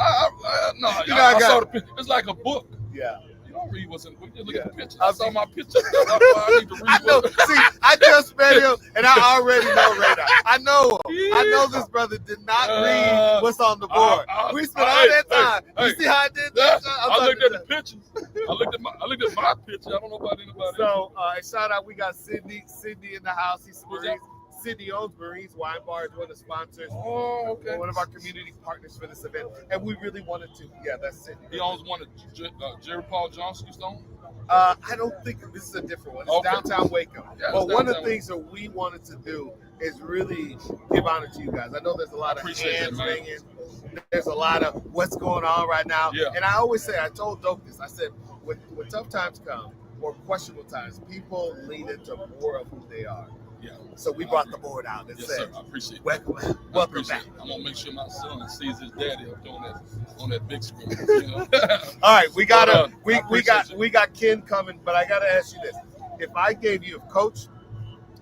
No, You know, I I got- saw the picture. It's like a book. yeah. You don't read what's in the book. You look Yeah. at the picture. I I saw my picture. I need to read I know. what- See, I just met him, and I already know Radar. I know him. I know this brother did not read what's on the board. We spent all that time. hey, You see how I did Yeah, that? I looked at the pictures. I looked at my picture. I don't know about anybody else. So, shout out, we got Sydney in the house. He's Who's Marines. Sydney owns Marines Wine Bar, is one of the sponsors. Oh, okay. One of our community partners for this event, and we really wanted to. Yeah, that's Sydney. He owns one of Jerry Paul Johnson used to own. I don't think this is a different one. It's Okay. downtown Waco. Yeah, But it's one of the downtown things that we wanted to do is really give honor to you guys. I know there's a lot of Appreciate hands that, man. ringing. There's a lot of what's going on right now. Yeah. And I always say, I told Doak this. I said, when tough times come or questionable times, people lean into more of who they are. Yeah. So we brought the board out and Yes, said, sir. I appreciate it. welcome I back. appreciate it. I'm gonna make sure my son sees his daddy up on that big screen. You know? All right, we got But, I appreciate you. we got Ken coming, but I gotta ask you this: if I gave you, if Coach,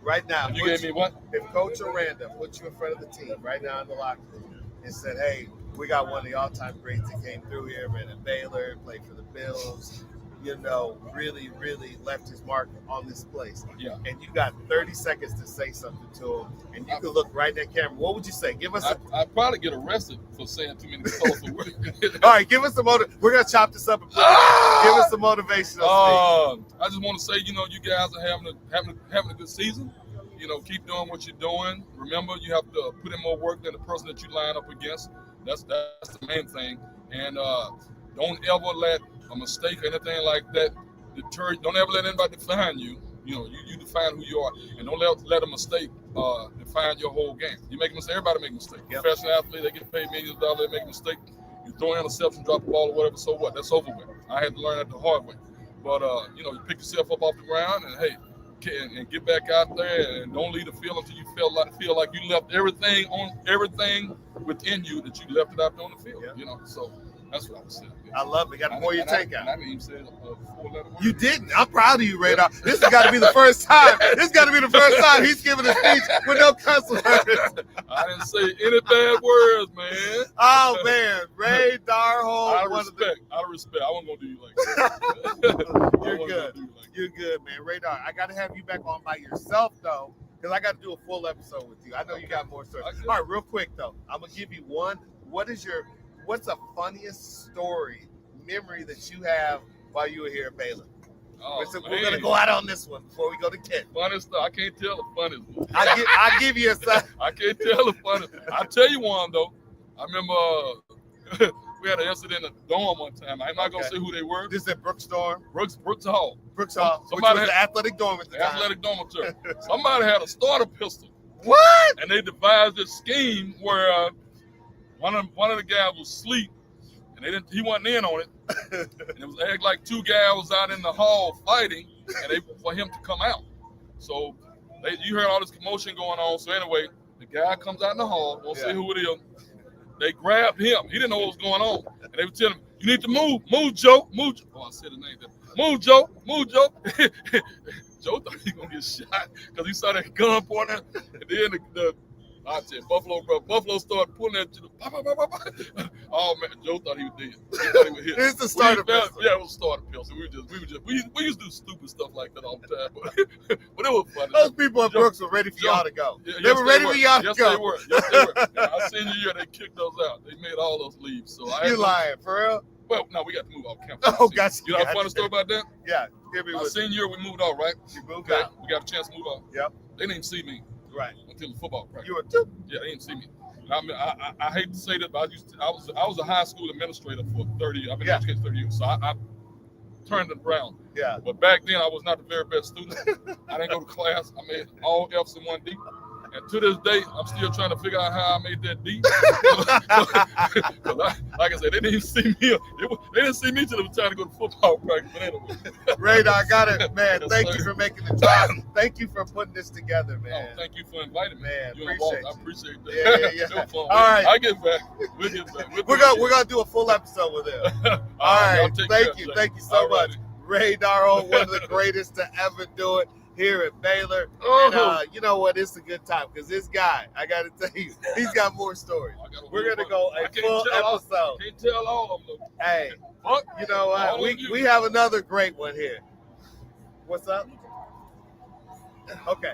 right now, You gave me what? if Coach Aranda put you in front of the team right now in the locker room and said, "Hey, we got one of the all-time greats that came through here, ran at Baylor, played for the Bills, you know, really, really left his mark on this place," Yeah. and you got 30 seconds to say something to him, and you can look right in that camera. What would you say? Give us a I'd probably get arrested for saying too many colorful words. all right. Give us some motive. We're gonna chop this up and put give us some motivational speech. I just want to say, you know, you guys are having a good season. You know, keep doing what you're doing. Remember, you have to put in more work than the person that you line up against. That's the main thing. And don't ever let a mistake or anything like that deter. Don't ever let anybody define you. You know, you define who you are, and don't let a mistake define your whole game. You make a mistake. Everybody make a mistake. Yep. Professional athlete, they get paid millions of dollars. They make a mistake. You throw an interception, drop the ball, or whatever. So what? That's over with. I had to learn that the hard way. But you know, you pick yourself up off the ground and hey, and get back out there, and don't leave the field until you feel like you left everything within you that you left it out there on the field. Yeah. You know, so that's what I was saying. I love it. Got to pour your tank And I out. didn't even say a four-letter word. You didn't. I'm proud of you, Radar. This has got to be the first time. This got to be the first time he's giving a speech with no cuss words. I didn't say any bad words, man. Oh man, Radar Holt. Out of respect. I wasn't gonna do you like that. You're good. You're good, man. Radar, I got to have you back on by yourself though, because I got to do a full episode with you. I know you got more stories. Okay. All right, real quick though, I'm gonna give you one. What's the funniest story, memory that you have while you were here at Baylor? Oh, We're gonna go out on this one before we go to Kent. Funniest stuff. I can't tell the funniest one. I give you a sign. I can't tell the funniest. I'll tell you one though. I remember we had an incident in the dorm one time. I'm not gonna Okay. say who they were. This is at Brooks Dorm. Brooks Hall. Brooks Hall, which Somebody was the had- athletic dorm at the time. Athletic dormitory. Somebody had a starter pistol, What? and they devised this scheme where one of the guys was asleep, and he wasn't in on it. And it was act like two guys was out in the hall fighting, and for him to come out. So you heard all this commotion going on. So anyway, the guy comes out in the hall. Won't say who it is. They grabbed him. He didn't know what was going on, and they were telling him, "You need to move, Joe, move." Oh, I said the name. Move, Joe, Joe. Joe thought he was gonna get shot because he saw that gun pointing. And then I said, Buffalo started pulling that. Oh man, Joe thought he was dead. He thought he was hit. It's the starter pistol. Yeah, it was a starter pistol. We used to do stupid stuff like that all the time, but it was funny. Those people at Joe- Brooks were ready for y'all to go. Yeah, They were ready for y'all to yes, go. They were. Yes, they were. Yeah, our senior year, they kicked us out. They made all those leave. So I had You to- lying, for real? Well, no, we got to move off campus. Oh, gotcha. You know a Gotcha. funny story about that? Yeah, give me My what senior year, we moved out, right? you moved Okay. out. We got a chance to move out. Yep. They didn't even see me Right. until the football practice. You were two. Yeah, they didn't see me. I mean, I hate to say that, but I was a high school administrator for 30 years. I've been Yeah. educated 30 years. So I turned it around. Yeah. But back then, I was not the very best student. I didn't go to class. I made all F's and 1D. And to this day, I'm still trying to figure out how I made that D. Because like I said, they didn't even see me. They didn't see me till they were trying to go to football practice. But anyway. Radar, I got it, man. Yes, Thank sir. you for making the drive. Thank you for putting this together, man. Oh, thank you for inviting me. Man, You and appreciate Walt, I you. appreciate that. Yeah. It was fun. All right. I get back. We'll get back. We're gonna do a full episode with him. All right. y'all take Thank care, you. Jay. Thank you so All much. righty. Radar, one of the greatest to ever do it here at Baylor. Oh. And you know what? It's a good time because this guy, I got to tell you, he's got more stories. We're going to go a full episode. Can't tell all of them, though. Hey, Fuck. you know what? All of you. We have another great one here. What's up? Okay.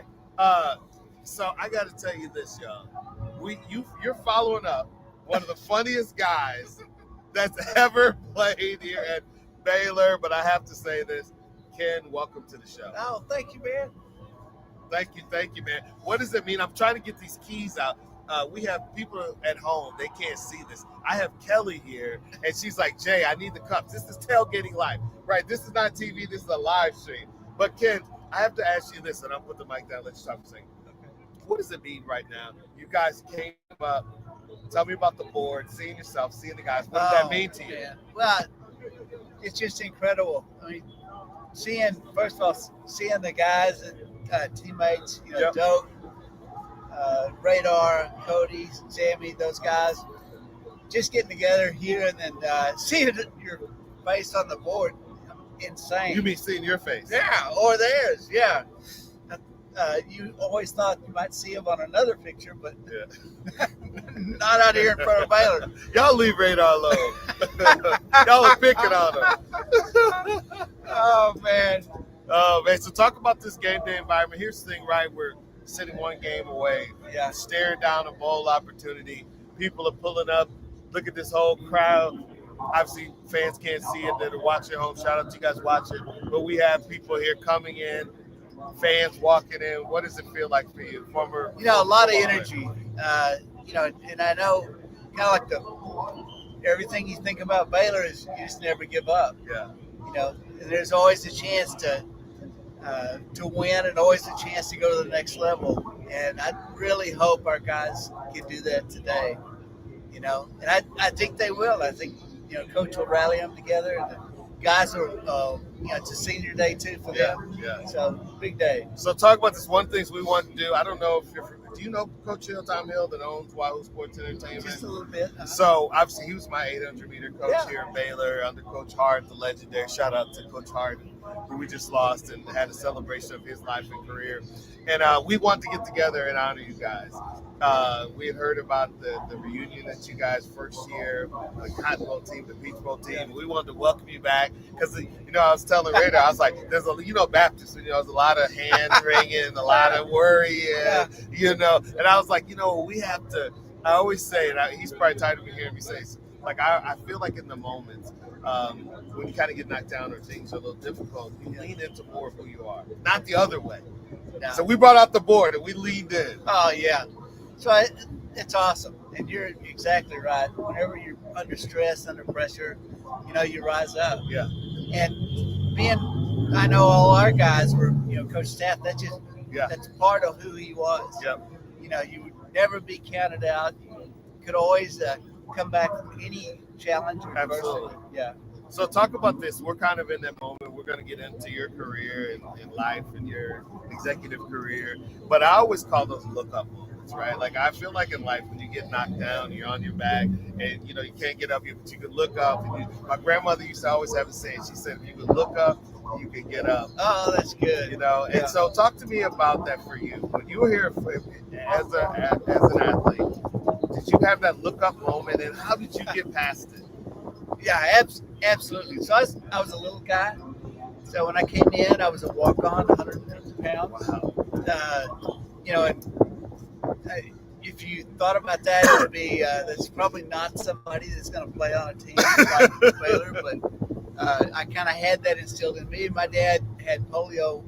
So I got to tell you this, y'all. You're following up one of the funniest guys that's ever played here at Baylor, but I have to say this. Ken, welcome to the show. Oh, thank you, man. Thank you, man. What does it mean? I'm trying to get these keys out. We have people at home. They can't see this. I have Kelly here, and she's like, Jay, I need the cups. This is tailgating live. Right, this is not TV. This is a live stream. But, Ken, I have to ask you this, and I'll put the mic down. Let you talk for a second. What does it mean right now? You guys came up. Tell me about the board, seeing yourself, seeing the guys. What does that mean to you? Man. Well, it's just incredible. I mean, first of all, seeing the guys and teammates, Yep. Doak, Radar, Cody, Sammy, those guys, just getting together here and then seeing your face on the board, insane. You mean seeing your face? Yeah, or theirs, yeah. You always thought you might see them on another picture, but Yeah. not out here in front of Baylor. Y'all leave Radar alone. Y'all are picking on him. Oh, man. Oh, man. So talk about this game day environment. Here's the thing, right? We're sitting one game away, Yeah. staring down a bowl opportunity. People are pulling up. Look at this whole crowd. Obviously, fans can't see it. They're watching at home. Shout out to you guys watching. But we have people here coming in, fans walking in. What does it feel like for you? Former, A lot of energy. And I know kind of like everything you think about Baylor is you just never give up. Yeah. And there's always a chance to win and always a chance to go to the next level. And I really hope our guys can do that today. And I think they will. I think, Coach will rally them together. And the guys are, it's a senior day too for them. Yeah. So big day. So talk about this one things we want to do. I don't know if do you know Coach Hill, Tom Hill, that owns Wahoo Sports Entertainment? Just a little bit. So obviously he was my 800-meter coach Yeah. here in Baylor under Coach Hart, the legendary. Shout out to Coach Hart, who we just lost and had a celebration of his life and career. And we want to get together and honor you guys. We had heard about the reunion that you guys first year, the Cotton Bowl team, the Peach Bowl team. We wanted to welcome you back because I was telling Radar, I was like, there's Baptist, there's a lot of hand wringing, a lot of worrying, and I was like, we have to. I always say, and he's probably tired of me hearing me say, like I feel like in the moments when you kind of get knocked down or things are a little difficult, you lean into more of who you are, not the other way. No. So we brought out the board and we leaned in. Oh, yeah. So it's awesome. And you're exactly right. Whenever you're under stress, under pressure, you rise up. Yeah. And I know all our guys were, Coach Staff, that's part of who he was. Yep. You would never be counted out. You could always come back from any challenge or Absolutely. adversity. Yeah. So talk about this. We're kind of in that moment. We're going to get into your career and life and your executive career. But I always call those look-up moments, right? Like I feel like in life when you get knocked down, you're on your back and, you can't get up, but you can look up. And my grandmother used to always have a saying. She said, if you could look up, you can get up. Oh, that's good. And Yeah. so talk to me about that for you. When you were here as an athlete, did you have that look-up moment and how did you get past it? Yeah, absolutely. So I was a little guy. So when I came in, I was a walk-on, 150 pounds. Wow. And if you thought about that, it would be that's probably not somebody that's going to play on a team like Baylor. But I kind of had that instilled in me. My dad had polio.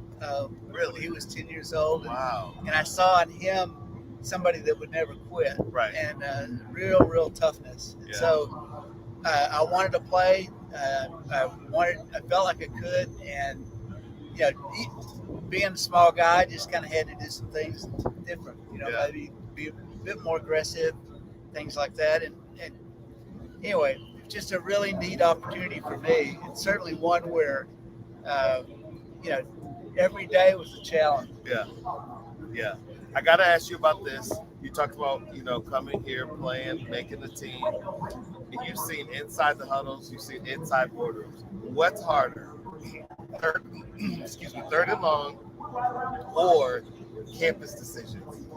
Really, he was 10 years old. Wow. And I saw in him somebody that would never quit. Right. And real toughness. Yeah. So I wanted to play. I felt like I could, and being a small guy, I just kind of had to do some things different. Maybe be a bit more aggressive, things like that. And anyway, just a really neat opportunity for me, and certainly one where every day was a challenge. Yeah. I got to ask you about this. You talked about, coming here, playing, making the team. You've seen inside the huddles. You've seen inside boardrooms. What's harder? Third and long or campus decisions?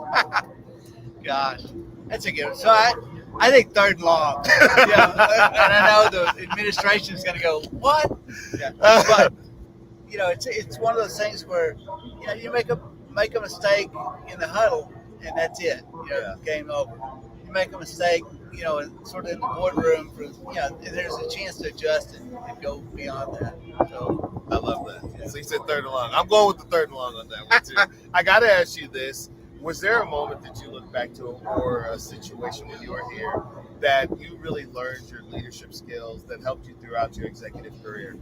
Gosh, that's a good one. So I think third and long. And I know the administration is going to go, what? Yeah. But, it's one of those things where, you make a mistake in the huddle, and that's it. Game over. You make a mistake, sort of in the boardroom, there's a chance to adjust and go beyond that. So I love that. So you said third and long. I'm going with the third and long on that one too. I got to ask you this. Was there a moment that you look back to or a situation when you were here that you really learned your leadership skills that helped you throughout your executive career?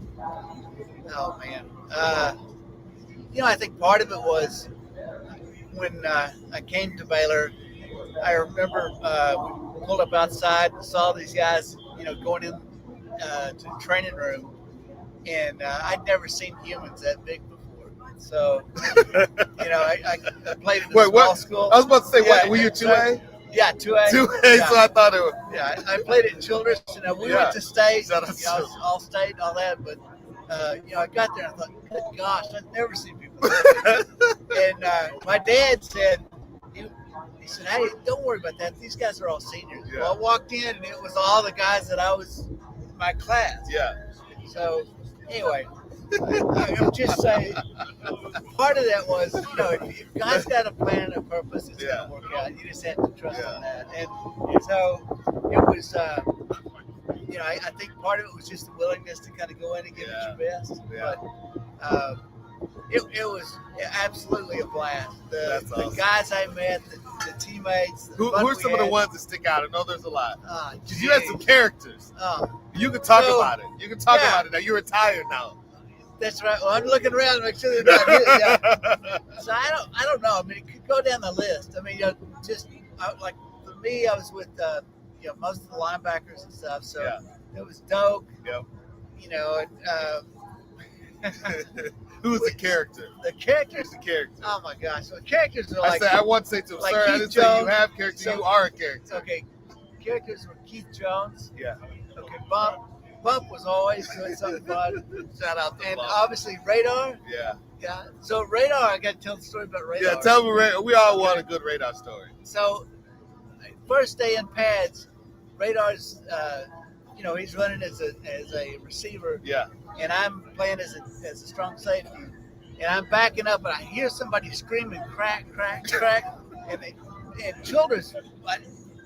Oh, man. I think part of it was when I came to Baylor. I remember we pulled up outside and saw these guys, going in to the training room, and I'd never seen humans that big before. So, I played in a small school. I was about to say, what, were you 2A? Yeah, 2A. 2A, yeah. So I thought it was. Yeah, I played it in Children's, and we went to state, all state, all that, but I got there and I thought, good gosh, I've never seen people like that. And my dad said, he said, hey, don't worry about that. These guys are all seniors. Yeah. Well, I walked in, and it was all the guys that I was in my class. Yeah. So, anyway, I would just say part of that was, if guys got a plan and a purpose, it's going to work out. You just have to trust in that. And so it was, I think part of it was just the willingness to kind of go in and give it your best. Yeah. But it was absolutely a blast. That's awesome. The guys I met, the teammates. Who are some of the ones that stick out? I know there's a lot. You had some characters. You can talk about it. You can talk about it. Now you're retired now. That's right. Well, I'm looking around to make sure they're not here. Yeah. So I don't know. I mean, it could go down the list. I mean, like for me, I was with most of the linebackers and stuff. So it was Doak. Yep. Who's the character? The characters. The character. Oh my gosh! So characters are like. I want to say to him, like sir, Keith I didn't Jones. say you have character. You are a character. Okay. Characters were Keith Jones. Yeah. Okay. Bump was always doing something fun. Shout out to And Bump. obviously Radar. Yeah. Yeah. So Radar, I got to tell the story about Radar. Yeah, tell me, we all want a good Radar story. So, first day in pads, Radar's, he's running as a receiver. Yeah. And I'm playing as a strong safety. And I'm backing up, and I hear somebody screaming, crack, crack, crack. And Childress,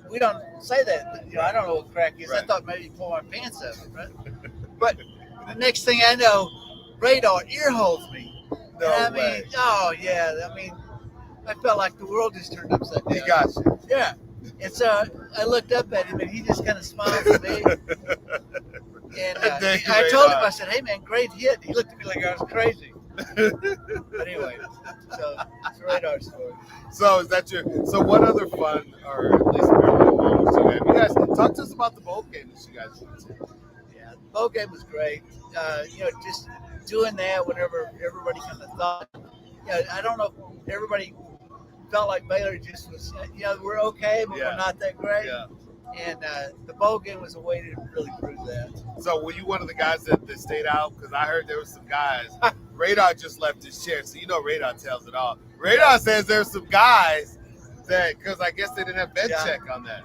we don't say that. I don't know what crack is. Right. I thought maybe pull my pants up, right? But the next thing I know, Radar ear holds me. No way. Oh yeah. I mean, I felt like the world just turned upside down. He got you. Yeah. And so I looked up at him, and he just kind of smiled at me. And I told him, I said, "Hey man, great hit." He looked at me like I was crazy. But anyway, so it's a Radar story. So is that so what other fun or at least memorable moments you had? You guys talk to us about the bowl game that you guys went to. Yeah, the bowl game was great. Just doing that whenever everybody kind of thought, I don't know if everybody felt like Baylor just was, we're okay, but we're not that great. Yeah. And the bowl game was a way to really prove that. So were you one of the guys that stayed out? Because I heard there were some guys. Radar just left his chair, so Radar tells it all. Radar says there's some guys that, because I guess they didn't have bed check on that.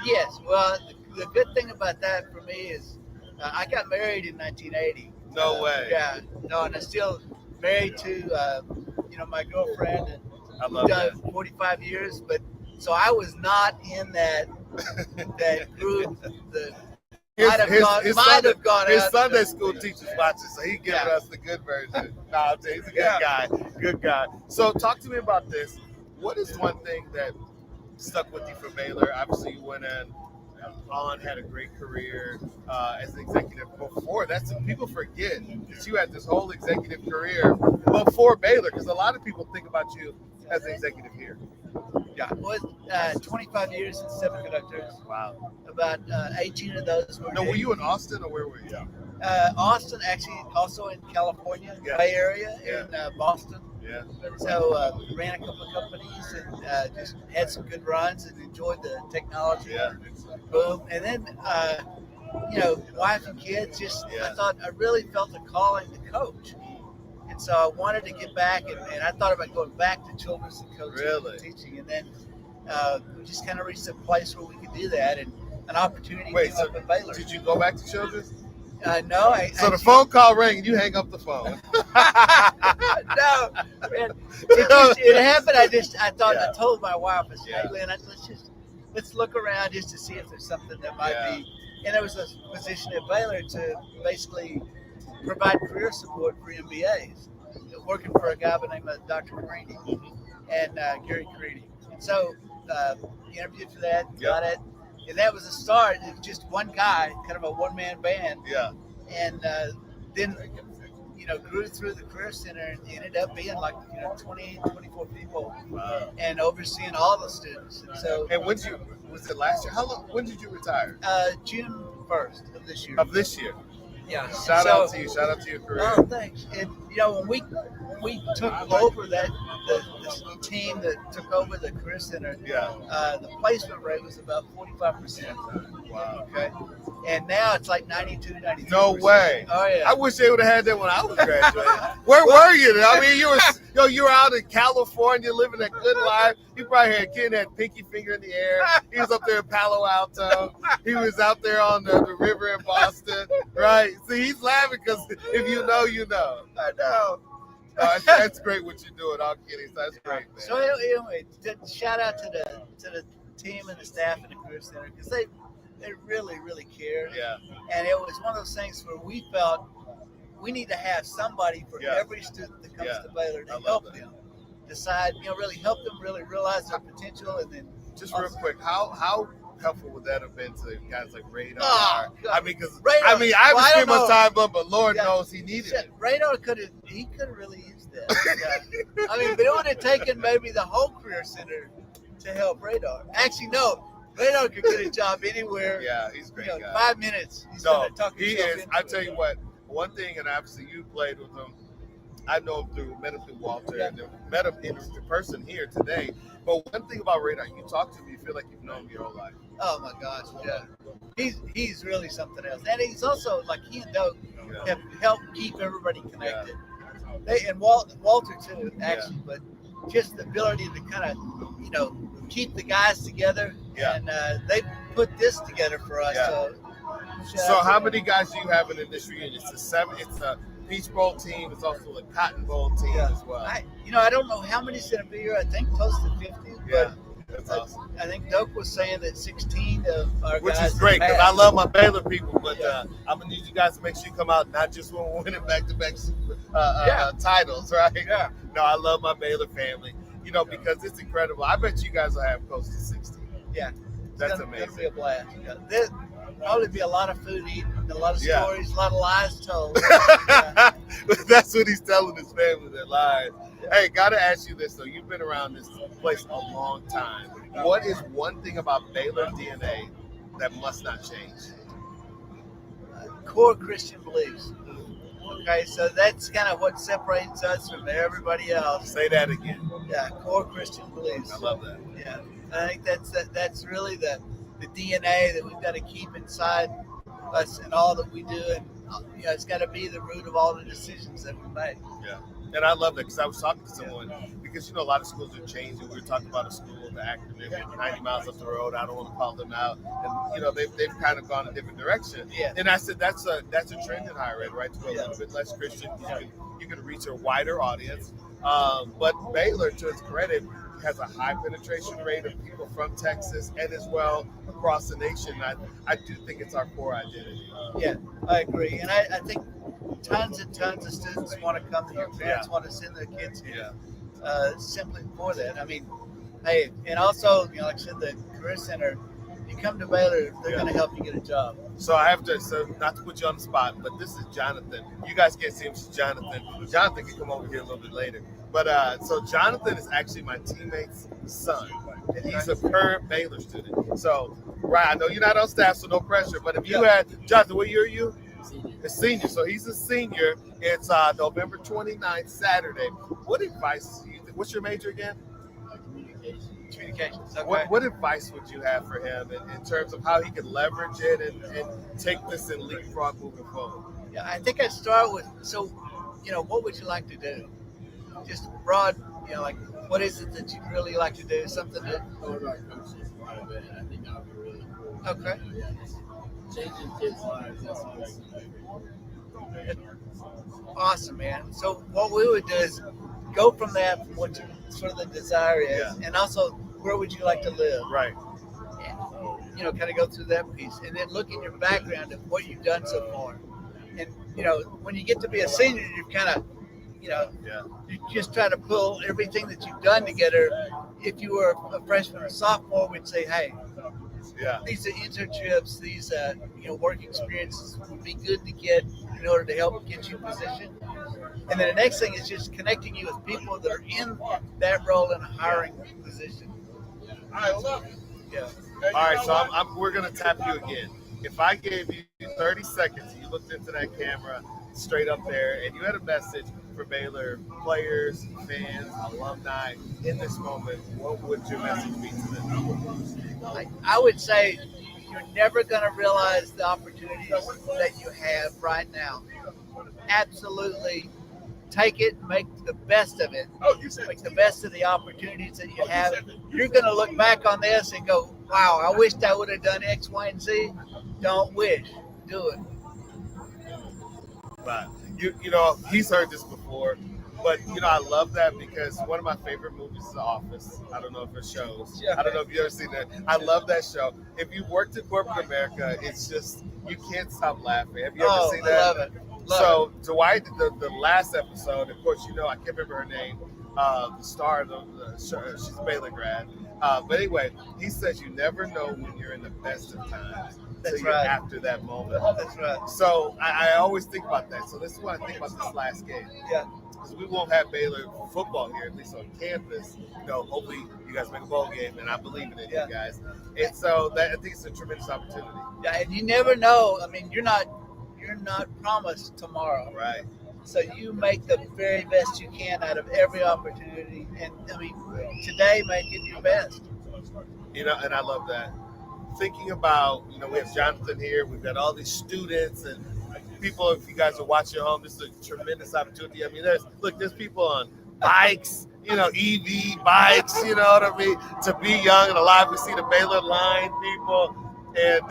Yes. Well, the good thing about that for me is I got married in 1980. No way. Yeah. No, and I'm still married to, my girlfriend. And I love that. 45 years, but so I was not in that group that might have gone out. His Sunday school teacher's watching, so he's giving us the good version. No, I'm saying he's a good guy. Good guy. So talk to me about this. What is one thing that stuck with you from Baylor? Obviously, you went in On had a great career as an executive before. People forget that you had this whole executive career before Baylor, because a lot of people think about you as an executive here. Yeah, was 25 years in semiconductors. Wow. About 18 of those were. No, were you in Austin or where were you? Austin, actually, also in California, Yeah. Bay Area, Yeah. in Boston. Yeah. So ran a couple of companies and just had some good runs and enjoyed the technology. Yeah. Boom. And then, wife and kids, I thought I really felt a calling to coach. And so I wanted to get back, and I thought about going back to children's and coaching and teaching. And then we just kind of reached a place where we could do that, and an opportunity came up at Baylor. Did you go back to children's? No. So the phone call rang and you hang up the phone. No, man, it happened. I thought I told my wife, I said, "Hey, Lynn, let's look around just to see if there's something that might be." And there was a position at Baylor to basically provide career support for MBAs, working for a guy by the name of Dr. Carini and Gary Carini. And so interviewed for that, got it. And that was the start. It was just one guy, kind of a one-man band. Yeah. And then, grew through the Career Center and ended up being 20, 24 people and overseeing all the students. And so. And was it last year? When did you retire? June 1st of this year. Of this year. Yeah. Shout out to you. Shout out to your career. Oh, thanks. And when we took over the team that took over the Career Center, the placement rate was about 45%. Wow. Okay. And now it's like 92, 93%. No way. Oh yeah. I wish they would have had that when I was graduating. Where were you? I mean, you were out in California living that good life. You probably had a kid that had pinky finger in the air. He was up there in Palo Alto. He was out there on the river in Boston, right? See, he's laughing because if you know, you know. I know. That's great what you're doing. All kidding. That's great, man. So anyway, shout out to the team and the staff in the Career Center, because they really, really care. Yeah. And it was one of those things where we felt we need to have somebody for every student that comes to Baylor to help them decide, really help them really realize their potential. And then just real quick, how helpful would that have been to guys like Radar? I mean, because Radar, I haven't spent my time, but Lord knows he needed it. Radar could have really used that. I mean, but it would have taken maybe the whole Career Center to help Radar. Actually, no. Radar could get a job anywhere. Yeah, he's a great guy. 5 minutes. He is. I tell you what, one thing, and obviously you played with him. I know him met him through Walter, and met him in person here today. But one thing about Radar, you talk to him, you feel like you've known him your whole life. Oh my gosh, yeah. He's really something else, and he's also he and Doak have helped keep everybody connected. And Walter too, actually, but just the ability to kind of keep the guys together. And they put this together for us. So how many guys do you have in the industry? It's a Peach Bowl team. It's also a Cotton Bowl team as well. I don't know how many's going to be here. I think close to 50. Yeah, that's awesome. I think Doak was saying that 16 of our Which guys. is great, because I love my Baylor people. But I'm going to need you guys to make sure you come out, not just when we're winning back-to-back titles, right? Yeah. No, I love my Baylor family, because it's incredible. I bet you guys will have close to 16. Yeah. That's amazing. It'll be a blast. There'll probably be a lot of food eaten, a lot of stories, a lot of lies told. That's what he's telling his family, their lies. Hey, got to ask you this, though. You've been around this place a long time. What is one thing about Baylor DNA that must not change? Core Christian beliefs. Okay, so that's kind of what separates us from everybody else. Say that again. Yeah, core Christian beliefs. I love that. Yeah, I think that's really the DNA that we've got to keep inside us in all that we do, and it's got to be the root of all the decisions that we make. Yeah, and I love that, because I was talking to someone, because a lot of schools are changing. We were talking about a school, the acronym, 90 miles up the road. I don't want to call them out, and they've kind of gone a different direction. Yeah. And I said that's a trend in higher ed, right? To go a little bit less Christian. You can reach a wider audience. But Baylor, to its credit, has a high penetration rate of people from Texas and as well across the nation. I do think it's our core identity. Yeah, I agree. And I think tons and tons of students want to come here. Parents want to send their kids here simply for that. I mean, hey, and also, like I said, the Career Center, you come to Baylor, they're going to help you get a job. So I have to, so not to put you on the spot, but this is Jonathan. You guys can't see him, it's Jonathan. Jonathan can come over here a little bit later. But so Jonathan is actually my teammate's son, and he's a current Baylor student. So, right, I know you're not on staff, so no pressure. But if you had, Jonathan, what year are you? A senior. So he's a senior. It's November 29th, Saturday. What advice do you think? What's your major again? Communications. Okay. What advice would you have for him in terms of how he can leverage it and take this and leapfrog moving forward? Yeah, I think I'd start with, so, what would you like to do? Just broad, like, what is it that you'd really like to do? Something that. I would like coaching quite a bit. I think that would be really cool. Okay. Yeah, changing kids' lives. That's Awesome, man. So what we would do is go from that, from what sort of the desire is, and also where would you like to live? Right. And, kind of go through that piece, and then look at your background of what you've done so far. And when you get to be a senior, you kind of, you just try to pull everything that you've done together. If you were a freshman or sophomore, we'd say, hey, these are internships, these work experiences would be good to get in order to help get you positioned. And then the next thing is just connecting you with people that are in that role in a hiring position. All right, so we're gonna tap you again. If I gave you 30 seconds, you looked into that camera straight up there, and you had a message for Baylor players, fans, alumni in this moment, what would your message be to them? I would say you're never going to realize the opportunities that you have right now. Absolutely take it, make the best of it. Make the best of the opportunities that you have. You're going to look back on this and go, wow, I wished I would have done X, Y, and Z. Don't wish. Do it. But he's heard this before, but I love that because one of my favorite movies is The Office. I don't know if it shows. I don't know if you've ever seen that. I love that show. If you worked in corporate America, it's just you can't stop laughing. Have you ever seen that? I love it. So Dwight, the last episode, of course, I can't remember her name. The star of the show, she's a Baylor grad. But anyway, he says you never know when you're in the best of times. That's right. After that moment. That's right. So I always think about that. So this is what I think about this last game. Yeah. Because we won't have Baylor football here, at least on campus. Hopefully you guys make a bowl game, and I believe in it, you guys. And so I think it's a tremendous opportunity. Yeah, and you never know. I mean, you're not promised tomorrow. Right. So you make the very best you can out of every opportunity. And, today make it your best. And I love that. Thinking about, we have Jonathan here. We've got all these students and people. If you guys are watching at home, this is a tremendous opportunity. I mean, there's people on bikes, EV bikes, you know what I mean? To be young and alive, we see the Baylor line people. And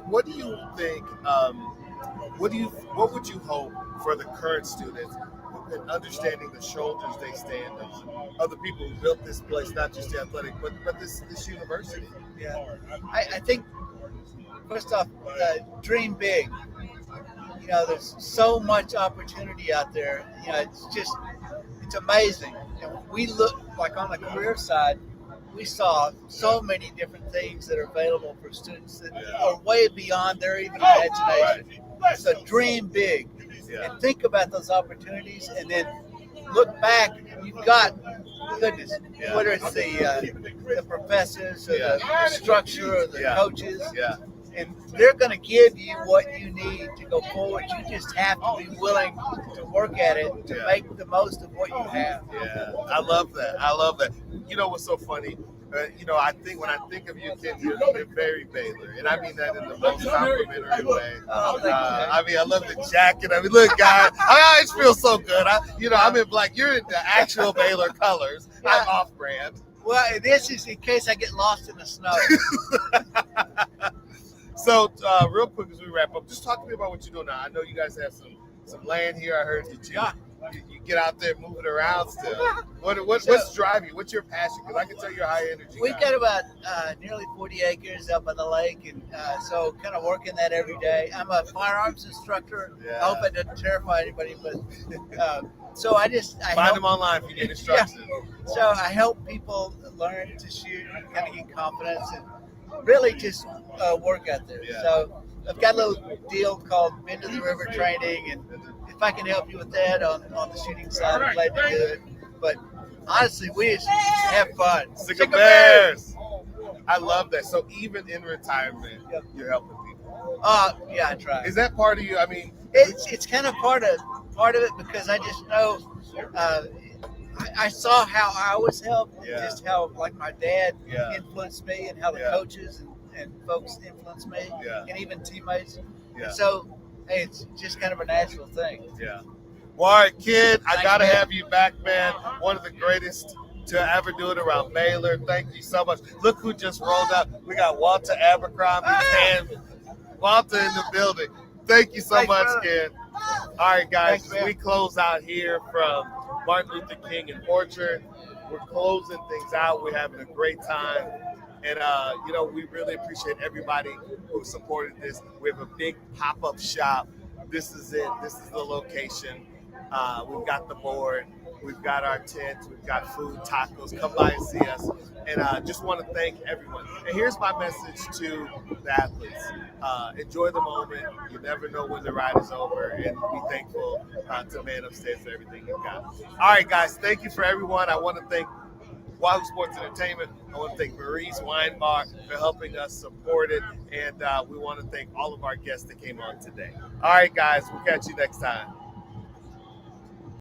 what do you think? What would you hope for the current students in understanding the shoulders they stand on, other people who built this place, not just the athletic, but this university? Yeah, I think first off, dream big. There's so much opportunity out there. It's amazing. We look like on the career side, we saw so many different things that are available for students that are way beyond their even imagination. So dream big and think about those opportunities, and then look back. You've got goodness, whether it's the professors or the structure or the coaches, and they're going to give you what you need to go forward. You just have to be willing to work at it to make the most of what you have. Yeah, I love that. You know what's so funny? I think when I think of you, Ken, you're very Baylor, and I mean that in the most complimentary way. I love the jacket. Look, guys, I always feel so good. I'm in black. You're in the actual Baylor colors. I'm off-brand. Well, this is in case I get lost in the snow. So, real quick as we wrap up, just talk to me about what you're doing now. I know you guys have some land here. I heard that you get out there moving around still. What's driving you? What's your passion? Because I can tell you're high energy. We've got about nearly 40 acres up by the lake, and so kind of working that every day. I'm a firearms instructor. I hope I didn't terrify anybody, but so I find them online if you get instructions. So I help people learn to shoot and kind of get confidence, and really just work out there. Yeah. So I've got a little deal called Bend to the River training, and if I can help you with that on the shooting side, I'm glad to do it. But honestly, we just have fun. Sick of Bears. I love that. So even in retirement, Yep. you're helping people. Yeah, I try. Is that part of you? I mean, It's kind of part of it because I just know I saw how I was helped, Yeah. just how like my dad Yeah. influenced me, and how the Yeah. coaches and folks influenced me, Yeah. and even teammates. Yeah. And so, hey, it's just kind of a natural thing. yeah. Well, all right, kid, I Thanks, got to man. have you back, man. One of the greatest to ever do it around Baylor. Thank you so much. Look who just rolled up. We got Walter Abercrombie and Walter in the building. Thank you so Thanks, much, brother. kid. All right, guys, Thanks, man. we close out here from Martin Luther King and Orchard. We're closing things out. We're having a great time. And, we really appreciate everybody who supported this. We have a big pop-up shop. This is it. This is the location. We've got the board. We've got our tents. We've got food, tacos. Come by and see us. And just want to thank everyone. And here's my message to the athletes. Enjoy the moment. You never know when the ride is over. And be thankful to man upstairs for everything you've got. All right, guys. Thank you for everyone. I want to thank Wahoo Sports Entertainment. I want to thank Marie's Wine Bar for helping us support it. And we want to thank all of our guests that came on today. All right, guys. We'll catch you next time.